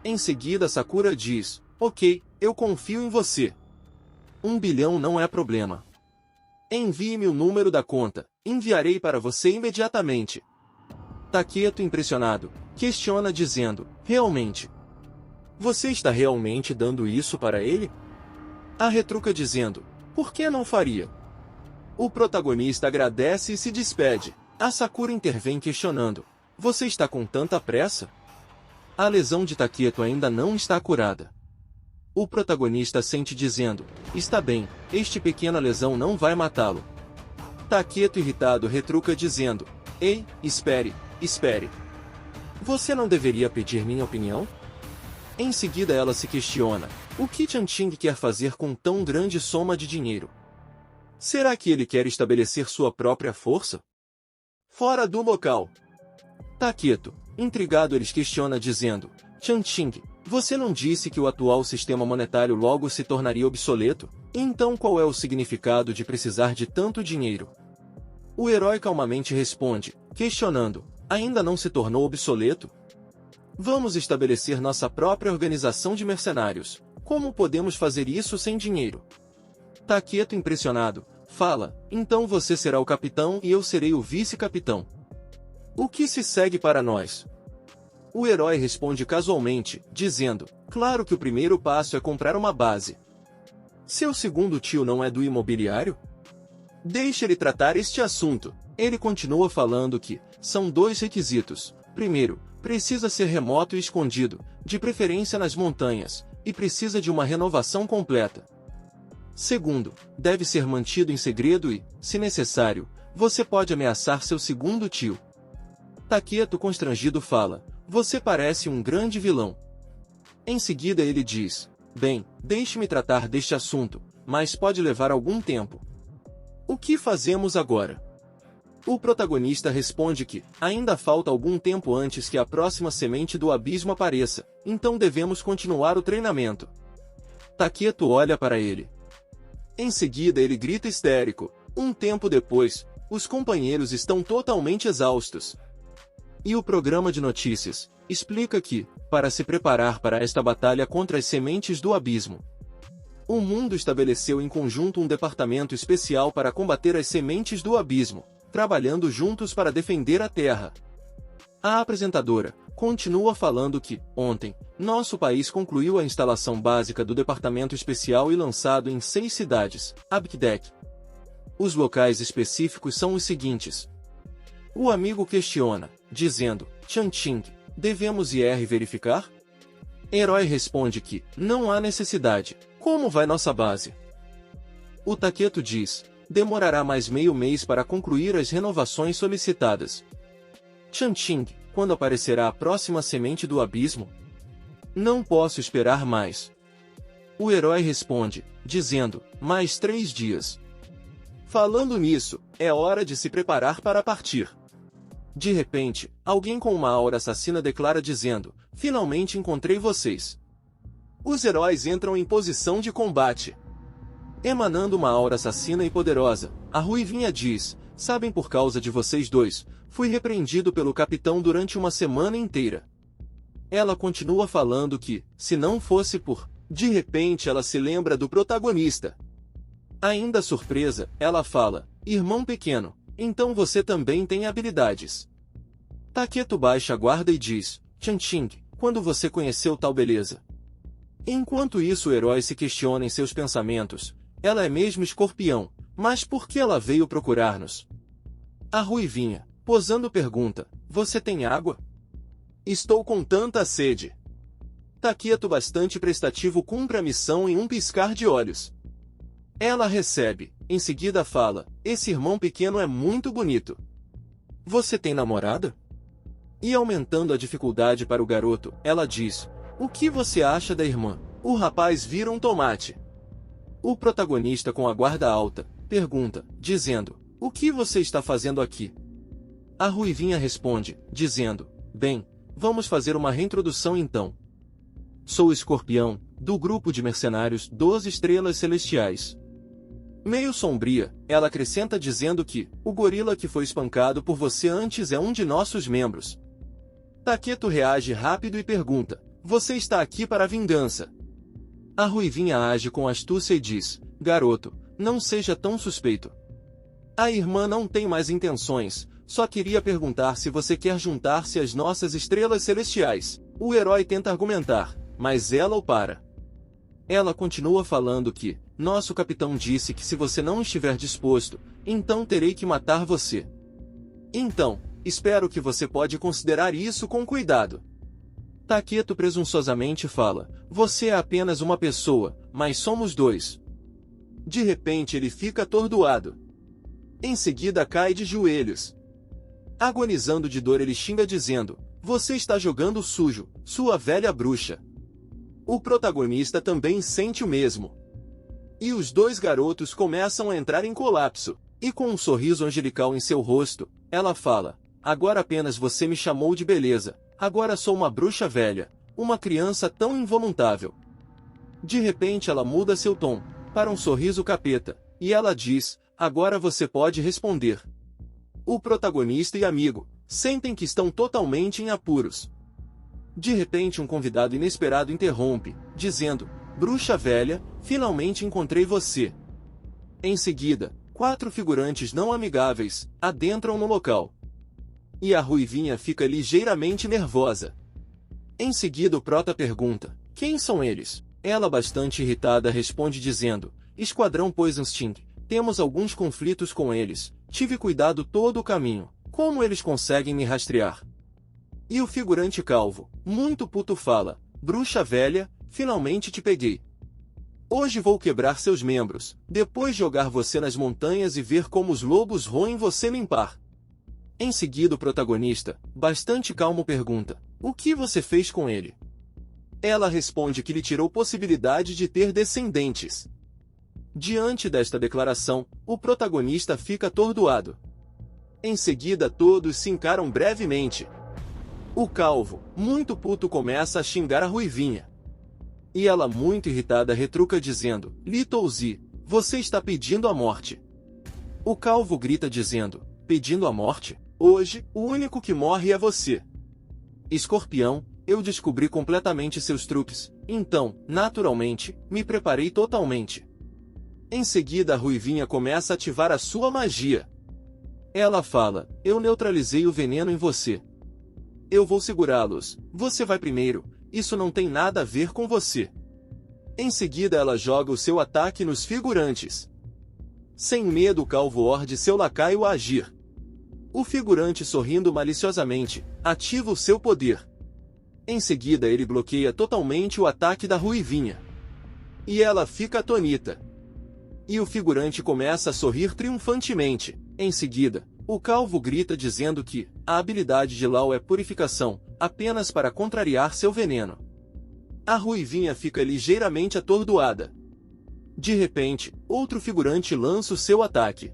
Em seguida Sakura diz: ok, eu confio em você. 1 bilhão não é problema. Envie-me o número da conta, enviarei para você imediatamente. Taketo, impressionado, questiona dizendo: realmente? Você está realmente dando isso para ele? A retruca dizendo: por que não faria? O protagonista agradece e se despede. A Sakura intervém questionando: Você está com tanta pressa? A lesão de Taketo ainda não está curada. O protagonista sente dizendo, está bem, esta pequena lesão não vai matá-lo. Taketo irritado retruca dizendo, ei, espere, espere. Você não deveria pedir minha opinião? Em seguida ela se questiona, o que Chanting quer fazer com tão grande soma de dinheiro? Será que ele quer estabelecer sua própria força? Fora do local. Taketo, intrigado, ele questiona dizendo, Chanting, você não disse que o atual sistema monetário logo se tornaria obsoleto? Então qual é o significado de precisar de tanto dinheiro? O herói calmamente responde, questionando, ainda não se tornou obsoleto? Vamos estabelecer nossa própria organização de mercenários. Como podemos fazer isso sem dinheiro? Taketo, impressionado, fala, então você será o capitão e eu serei o vice-capitão. O que se segue para nós? O herói responde casualmente, dizendo, claro que o primeiro passo é comprar uma base. Seu segundo tio não é do imobiliário? Deixe ele tratar este assunto. Ele continua falando que são 2 requisitos. Primeiro, precisa ser remoto e escondido, de preferência nas montanhas, e precisa de uma renovação completa. Segundo, deve ser mantido em segredo e, se necessário, você pode ameaçar seu segundo tio. Taketo, constrangido, fala, você parece um grande vilão. Em seguida ele diz, bem, deixe-me tratar deste assunto, mas pode levar algum tempo. O que fazemos agora? O protagonista responde que ainda falta algum tempo antes que a próxima semente do abismo apareça, então devemos continuar o treinamento. Taketo olha para ele. Em seguida ele grita histérico. Um tempo depois, os companheiros estão totalmente exaustos. E o programa de notícias explica que, para se preparar para esta batalha contra as sementes do abismo, o mundo estabeleceu em conjunto um departamento especial para combater as sementes do abismo, trabalhando juntos para defender a Terra. A apresentadora continua falando que, ontem, nosso país concluiu a instalação básica do departamento especial e lançado em 6 cidades, Abkdek. Os locais específicos são os seguintes. O amigo questiona, dizendo, Chanting, devemos ir verificar? Herói responde que, não há necessidade, como vai nossa base? O Taketo diz, demorará mais meio mês para concluir as renovações solicitadas. Chanting, quando aparecerá a próxima semente do abismo? Não posso esperar mais. O herói responde, dizendo, mais 3 dias. Falando nisso, é hora de se preparar para partir. De repente, alguém com uma aura assassina declara dizendo, finalmente encontrei vocês. Os heróis entram em posição de combate. Emanando uma aura assassina e poderosa, a Ruivinha diz, sabem, por causa de vocês dois, fui repreendido pelo capitão durante uma semana inteira. Ela continua falando que, se não fosse por... De repente ela se lembra do protagonista. Ainda surpresa, ela fala, irmão pequeno, então você também tem habilidades. Taketo baixa a guarda e diz, Chanting, quando você conheceu tal beleza? Enquanto isso o herói se questiona em seus pensamentos, ela é mesmo escorpião, mas por que ela veio procurar-nos? A Ruivinha, posando, pergunta, você tem água? Estou com tanta sede. Taketo, bastante prestativo, cumpre a missão em um piscar de olhos. Ela recebe, em seguida fala, esse irmão pequeno é muito bonito. Você tem namorada? E aumentando a dificuldade para o garoto, ela diz, o que você acha da irmã? O rapaz vira um tomate. O protagonista, com a guarda alta, pergunta, dizendo, o que você está fazendo aqui? A Ruivinha responde, dizendo, bem, vamos fazer uma reintrodução então. Sou Escorpião, do grupo de mercenários 12 Estrelas Celestiais. Meio sombria, ela acrescenta dizendo que, o gorila que foi espancado por você antes é um de nossos membros. Taketo reage rápido e pergunta, você está aqui para a vingança? A Ruivinha age com astúcia e diz, garoto, não seja tão suspeito. A irmã não tem mais intenções, só queria perguntar se você quer juntar-se às nossas estrelas celestiais. O herói tenta argumentar, mas ela o para. Ela continua falando que, nosso capitão disse que se você não estiver disposto, então terei que matar você. Então, Espero que você pode considerar isso com cuidado. Taketo presunçosamente fala, você é apenas uma pessoa, mas somos dois. De repente ele fica atordoado. Em seguida cai de joelhos. Agonizando de dor ele xinga dizendo, você está jogando sujo, sua velha bruxa. O protagonista também sente o mesmo. E os dois garotos começam a entrar em colapso, e com um sorriso angelical em seu rosto, ela fala, agora apenas você me chamou de beleza, agora sou uma bruxa velha, uma criança tão involuntável. De repente ela muda seu tom, para um sorriso capeta, e ela diz, agora você pode responder. O protagonista e amigo sentem que estão totalmente em apuros. De repente um convidado inesperado interrompe, dizendo, bruxa velha, finalmente encontrei você. Em seguida, 4 figurantes não amigáveis adentram no local. E a ruivinha fica ligeiramente nervosa. Em seguida o prota pergunta, quem são eles? Ela bastante irritada responde dizendo, Esquadrão Poison Sting, temos alguns conflitos com eles, tive cuidado todo o caminho, como eles conseguem me rastrear? E o figurante calvo, muito puto fala, bruxa velha, finalmente te peguei. Hoje vou quebrar seus membros, depois jogar você nas montanhas e ver como os lobos roem você limpar. Em seguida o protagonista, bastante calmo pergunta, o que você fez com ele? Ela responde que lhe tirou possibilidade de ter descendentes. Diante desta declaração, o protagonista fica atordoado. Em seguida todos se encaram brevemente. O calvo, muito puto começa a xingar a ruivinha. E ela muito irritada retruca dizendo, Little Z, você está pedindo a morte. O calvo grita dizendo, pedindo a morte? Hoje, o único que morre é você. Escorpião, eu descobri completamente seus truques, então, naturalmente, me preparei totalmente. Em seguida a ruivinha começa a ativar a sua magia. Ela fala, eu neutralizei o veneno em você. Eu vou segurá-los, você vai primeiro, isso não tem nada a ver com você. Em seguida ela joga o seu ataque nos figurantes. Sem medo o calvo ordena seu lacaio a agir. O figurante sorrindo maliciosamente, ativa o seu poder. Em seguida ele bloqueia totalmente o ataque da ruivinha. E ela fica atonita. E o figurante começa a sorrir triunfantemente. Em seguida, o calvo grita dizendo que a habilidade de Lau é purificação, apenas para contrariar seu veneno. A ruivinha fica ligeiramente atordoada. De repente, outro figurante lança o seu ataque.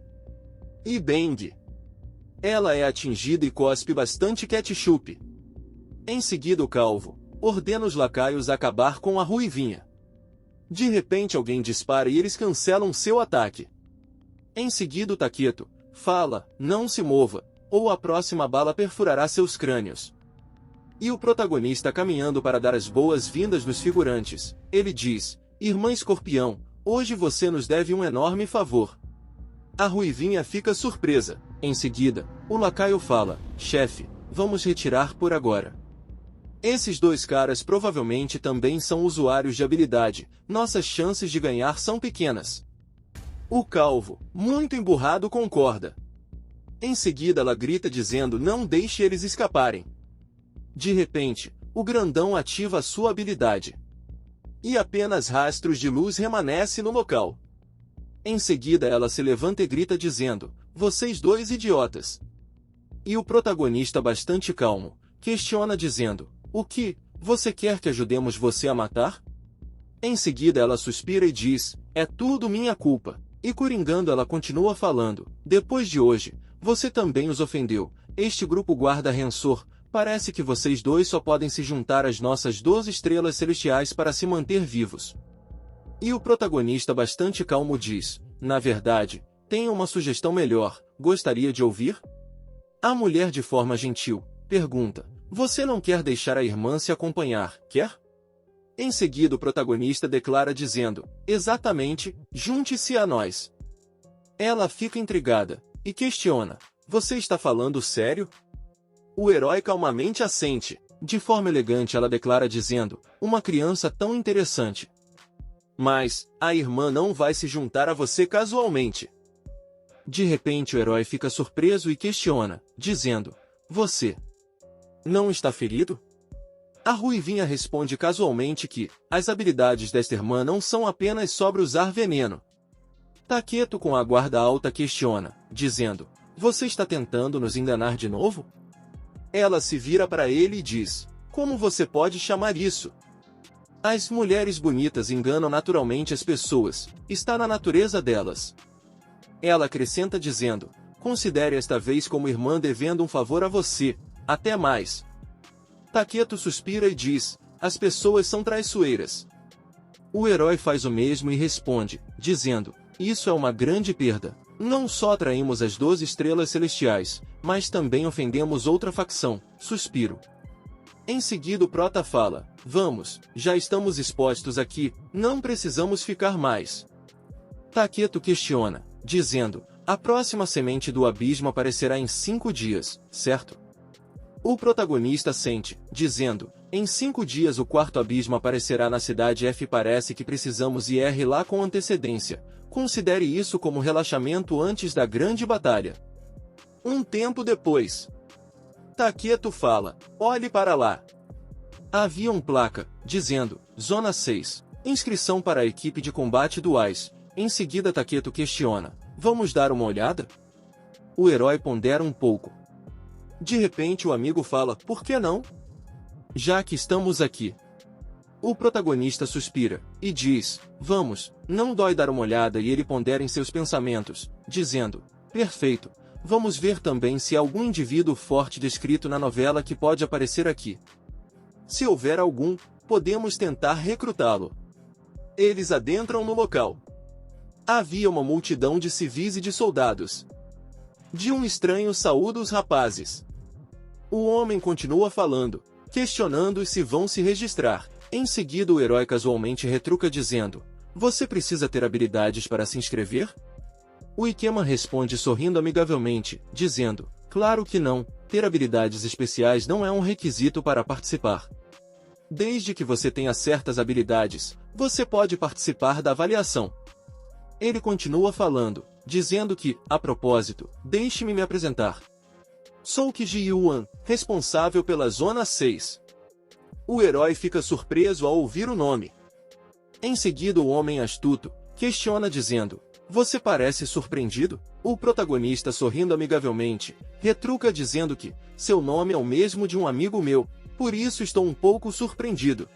E bang! Ela é atingida e cospe bastante ketchup. Em seguida o calvo ordena os lacaios acabar com a ruivinha. De repente alguém dispara e eles cancelam seu ataque. Em seguida o Taketo fala, não se mova, ou a próxima bala perfurará seus crânios. E o protagonista caminhando para dar as boas-vindas nos figurantes, ele diz, Irmã Escorpião, hoje você nos deve um enorme favor. A ruivinha fica surpresa. Em seguida, o lacaio fala, chefe, vamos retirar por agora. Esses dois caras provavelmente também são usuários de habilidade, nossas chances de ganhar são pequenas. O calvo, muito emburrado, concorda. Em seguida ela grita dizendo não deixe eles escaparem. De repente, o grandão ativa a sua habilidade. E apenas rastros de luz remanescem no local. Em seguida ela se levanta e grita dizendo, vocês dois idiotas. E o protagonista bastante calmo, questiona dizendo, o que, você quer que ajudemos você a matar? Em seguida ela suspira e diz, é tudo minha culpa. E coringando ela continua falando, depois de hoje, você também os ofendeu, este grupo guarda rancor, parece que vocês dois só podem se juntar às nossas 12 estrelas celestiais para se manter vivos. E o protagonista bastante calmo diz, na verdade, tenho uma sugestão melhor, gostaria de ouvir? A mulher de forma gentil, pergunta, você não quer deixar a irmã se acompanhar, quer? Em seguida o protagonista declara dizendo, exatamente, junte-se a nós. Ela fica intrigada, e questiona, você está falando sério? O herói calmamente assente, de forma elegante ela declara dizendo, uma criança tão interessante. Mas, a irmã não vai se juntar a você casualmente. De repente o herói fica surpreso e questiona, dizendo, Você não está ferido? A ruivinha responde casualmente que as habilidades desta irmã não são apenas sobre usar veneno. Taketo, com a guarda alta, questiona, dizendo: você está tentando nos enganar de novo? Ela se vira para ele e diz: como você pode chamar isso? As mulheres bonitas enganam naturalmente as pessoas, está na natureza delas. Ela acrescenta dizendo: considere esta vez como irmã devendo um favor a você, até mais. Taketo suspira e diz: as pessoas são traiçoeiras. O herói faz o mesmo e responde, dizendo: isso é uma grande perda. Não só atraímos as 12 estrelas celestiais, mas também ofendemos outra facção. Suspiro. Em seguida o prota fala: vamos, já estamos expostos aqui, não precisamos ficar mais. Taketo questiona, dizendo: a próxima semente do abismo aparecerá em 5 dias, certo? O protagonista sente, dizendo: em 5 dias o quarto abismo aparecerá na cidade F. Parece que precisamos ir lá com antecedência. Considere isso como relaxamento antes da grande batalha. Um tempo depois, Taketo fala: olhe para lá. Havia uma placa, dizendo: Zona 6, inscrição para a equipe de combate do AIS. Em seguida Taketo questiona: vamos dar uma olhada? O herói pondera um pouco. De repente o amigo fala: por que não? Já que estamos aqui. O protagonista suspira e diz: vamos, não dói dar uma olhada, e ele pondera em seus pensamentos, dizendo: perfeito, vamos ver também se há algum indivíduo forte descrito na novela que pode aparecer aqui. Se houver algum, podemos tentar recrutá-lo. Eles adentram no local. Havia uma multidão de civis e de soldados. De um estranho saúda os rapazes. O homem continua falando, questionando-os se vão se registrar. Em seguida o herói casualmente retruca dizendo: você precisa ter habilidades para se inscrever? O Ikema responde sorrindo amigavelmente, dizendo: claro que não, ter habilidades especiais não é um requisito para participar. Desde que você tenha certas habilidades, você pode participar da avaliação. Ele continua falando, dizendo que, a propósito, deixe-me me apresentar. Sou Kiji Yuan, responsável pela Zona 6. O herói fica surpreso ao ouvir o nome. Em seguida o homem astuto questiona dizendo: você parece surpreendido? O protagonista, sorrindo amigavelmente, retruca dizendo que seu nome é o mesmo de um amigo meu, por isso estou um pouco surpreendido.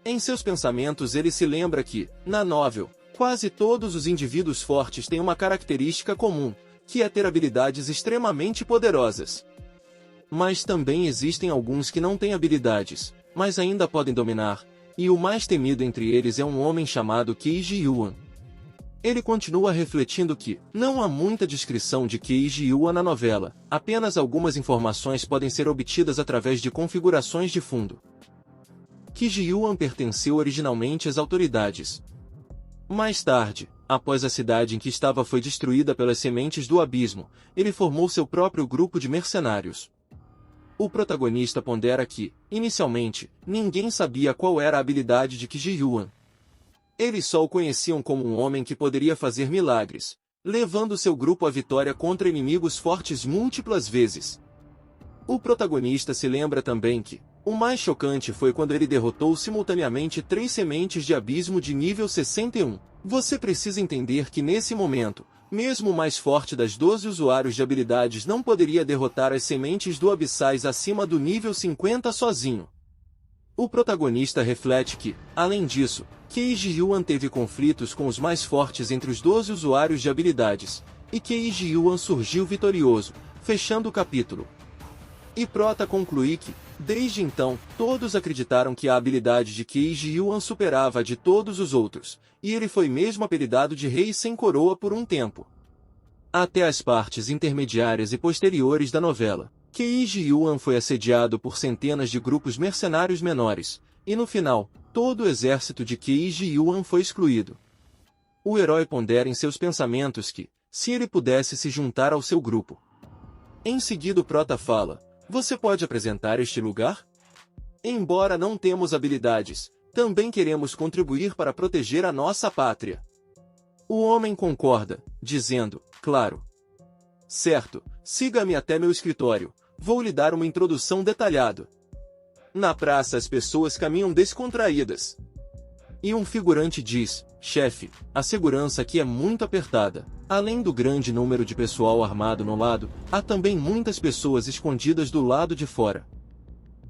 Em seus pensamentos ele se lembra que, na novel, quase todos os indivíduos fortes têm uma característica comum, que é ter habilidades extremamente poderosas. Mas também existem alguns que não têm habilidades, mas ainda podem dominar, e o mais temido entre eles é um homem chamado Keiji Yuan. Ele continua refletindo que não há muita descrição de Keiji Yuan na novela, apenas algumas informações podem ser obtidas através de configurações de fundo. Keiji Yuan pertenceu originalmente às autoridades. Mais tarde, após a cidade em que estava foi destruída pelas sementes do abismo, ele formou seu próprio grupo de mercenários. O protagonista pondera que, inicialmente, ninguém sabia qual era a habilidade de Keiji Yuan. Eles só o conheciam como um homem que poderia fazer milagres, levando seu grupo à vitória contra inimigos fortes múltiplas vezes. O protagonista se lembra também que o mais chocante foi quando ele derrotou simultaneamente 3 sementes de abismo de nível 61. Você precisa entender que nesse momento, mesmo o mais forte das 12 usuários de habilidades não poderia derrotar as sementes do abissais acima do nível 50 sozinho. O protagonista reflete que, além disso, Keiji Yuan teve conflitos com os mais fortes entre os 12 usuários de habilidades, e Keiji Yuan surgiu vitorioso, fechando o capítulo. E Prota conclui que, desde então, todos acreditaram que a habilidade de Keiji Yuan superava a de todos os outros, e ele foi mesmo apelidado de Rei Sem Coroa por um tempo. Até as partes intermediárias e posteriores da novela, Keiji Yuan foi assediado por centenas de grupos mercenários menores, e no final, todo o exército de Keiji Yuan foi excluído. O herói pondera em seus pensamentos que, se ele pudesse se juntar ao seu grupo. Em seguida o Prota fala: você pode apresentar este lugar? Embora não temos habilidades, também queremos contribuir para proteger a nossa pátria. O homem concorda, dizendo: claro. Certo, siga-me até meu escritório. Vou lhe dar uma introdução detalhada. Na praça as pessoas caminham descontraídas. E um figurante diz: chefe, a segurança aqui é muito apertada. Além do grande número de pessoal armado no lado, há também muitas pessoas escondidas do lado de fora.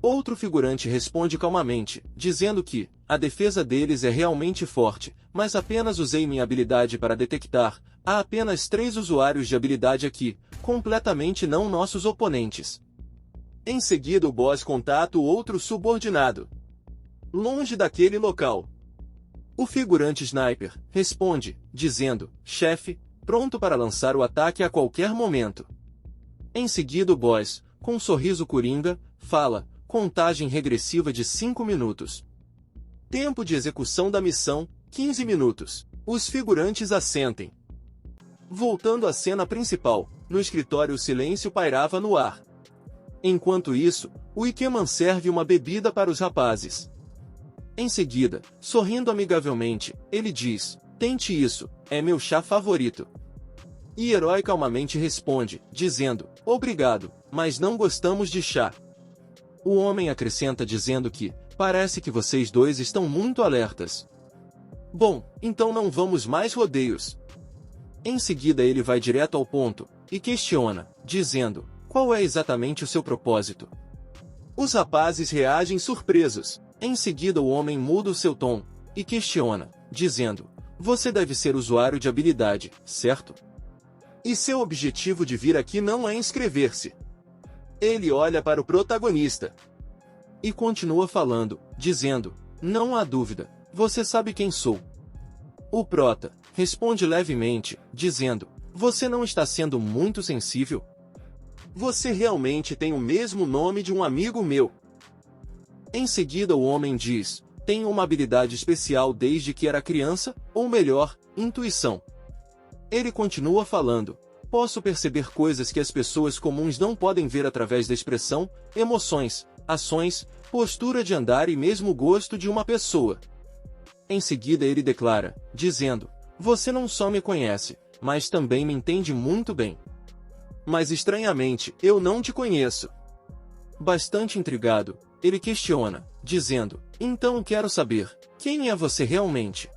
Outro figurante responde calmamente, dizendo que a defesa deles é realmente forte, mas apenas usei minha habilidade para detectar. Há apenas 3 usuários de habilidade aqui, completamente não nossos oponentes. Em seguida o boss contata o outro subordinado. Longe daquele local. O figurante Sniper responde, dizendo: chefe, pronto para lançar o ataque a qualquer momento. Em seguida o boss, com um sorriso coringa, fala: contagem regressiva de 5 minutos. Tempo de execução da missão, 15 minutos. Os figurantes assentem. Voltando à cena principal, no escritório o silêncio pairava no ar. Enquanto isso, o Ikeman serve uma bebida para os rapazes. Em seguida, sorrindo amigavelmente, ele diz: tente isso, é meu chá favorito. E Herói calmamente responde, dizendo: obrigado, mas não gostamos de chá. O homem acrescenta dizendo que, parece que vocês dois estão muito alertas. Bom, então não vamos mais rodeios. Em seguida ele vai direto ao ponto, e questiona, dizendo: qual é exatamente o seu propósito? Os rapazes reagem surpresos. Em seguida o homem muda o seu tom, e questiona, dizendo: você deve ser usuário de habilidade, certo? E seu objetivo de vir aqui não é inscrever-se. Ele olha para o protagonista. E continua falando, dizendo: não há dúvida, você sabe quem sou. O prota responde levemente, dizendo: você não está sendo muito sensível? Você realmente tem o mesmo nome de um amigo meu. Em seguida o homem diz: tenho uma habilidade especial desde que era criança, ou melhor, intuição. Ele continua falando: posso perceber coisas que as pessoas comuns não podem ver através da expressão, emoções, ações, postura de andar e mesmo o gosto de uma pessoa. Em seguida ele declara, dizendo: você não só me conhece, mas também me entende muito bem. Mas estranhamente, eu não te conheço. Bastante intrigado, ele questiona, dizendo: então quero saber, quem é você realmente?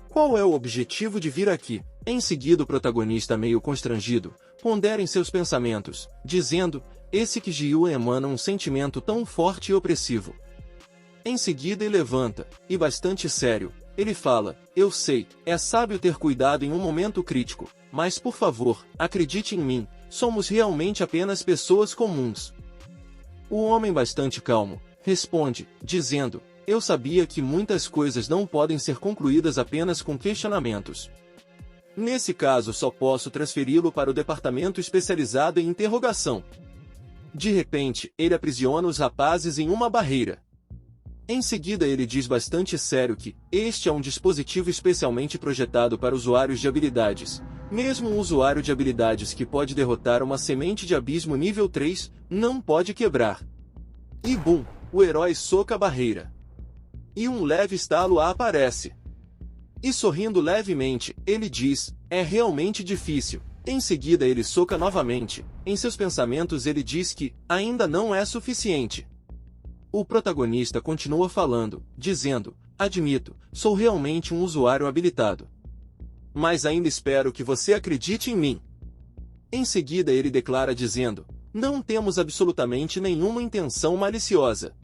Qual é o objetivo de vir aqui? Em seguida o protagonista, meio constrangido, pondera em seus pensamentos, dizendo: esse Kjiu emana um sentimento tão forte e opressivo. Em seguida ele levanta, e bastante sério, ele fala: eu sei, é sábio ter cuidado em um momento crítico, mas por favor, acredite em mim, somos realmente apenas pessoas comuns. O homem, bastante calmo, responde, dizendo: eu sabia que muitas coisas não podem ser concluídas apenas com questionamentos. Nesse caso só posso transferi-lo para o departamento especializado em interrogação. De repente, ele aprisiona os rapazes em uma barreira. Em seguida ele diz bastante sério que este é um dispositivo especialmente projetado para usuários de habilidades. Mesmo um usuário de habilidades que pode derrotar uma semente de abismo nível 3, não pode quebrar. E bum, o herói soca a barreira. E um leve estalo aparece. E sorrindo levemente, ele diz: é realmente difícil. Em seguida ele soca novamente. Em seus pensamentos ele diz que ainda não é suficiente. O protagonista continua falando, dizendo: admito, sou realmente um usuário habilitado. Mas ainda espero que você acredite em mim. Em seguida ele declara dizendo: não temos absolutamente nenhuma intenção maliciosa.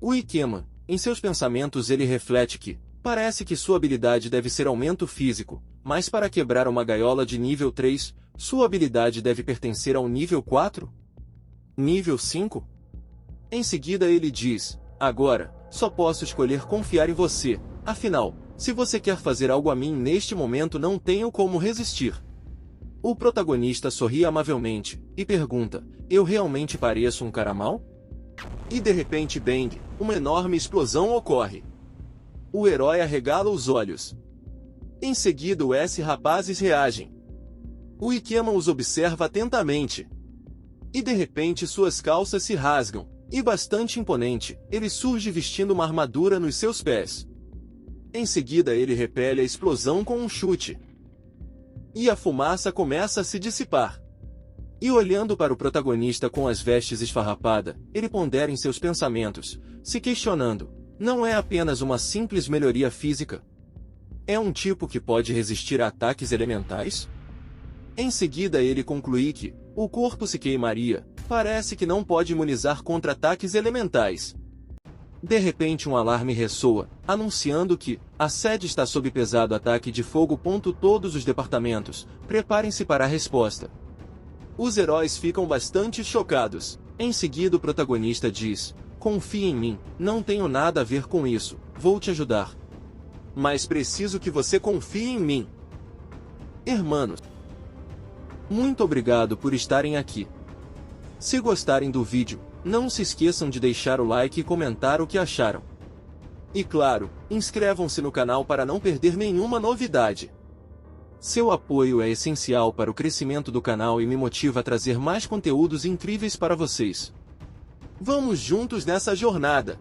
O Ikeman, em seus pensamentos ele reflete que parece que sua habilidade deve ser aumento físico, mas para quebrar uma gaiola de nível 3, sua habilidade deve pertencer ao nível 4? Nível 5? Em seguida ele diz: agora, só posso escolher confiar em você, afinal, se você quer fazer algo a mim neste momento não tenho como resistir. O protagonista sorri amavelmente, e pergunta: eu realmente pareço um cara mau? E de repente bang, uma enorme explosão ocorre. O herói arregala os olhos. Em seguida os rapazes reagem. O Ikeman os observa atentamente. E de repente suas calças se rasgam, e bastante imponente, ele surge vestindo uma armadura nos seus pés. Em seguida ele repele a explosão com um chute. E a fumaça começa a se dissipar. E olhando para o protagonista com as vestes esfarrapada, ele pondera em seus pensamentos, se questionando: não é apenas uma simples melhoria física? É um tipo que pode resistir a ataques elementais? Em seguida ele concluiu que o corpo se queimaria, parece que não pode imunizar contra ataques elementais. De repente um alarme ressoa, anunciando que a sede está sob pesado ataque de fogo. Todos os departamentos, preparem-se para a resposta. Os heróis ficam bastante chocados. Em seguida o protagonista diz: confie em mim, não tenho nada a ver com isso, vou te ajudar. Mas preciso que você confie em mim. Hermanos, muito obrigado por estarem aqui. Se gostarem do vídeo, não se esqueçam de deixar o like e comentar o que acharam. E claro, inscrevam-se no canal para não perder nenhuma novidade. Seu apoio é essencial para o crescimento do canal e me motiva a trazer mais conteúdos incríveis para vocês. Vamos juntos nessa jornada!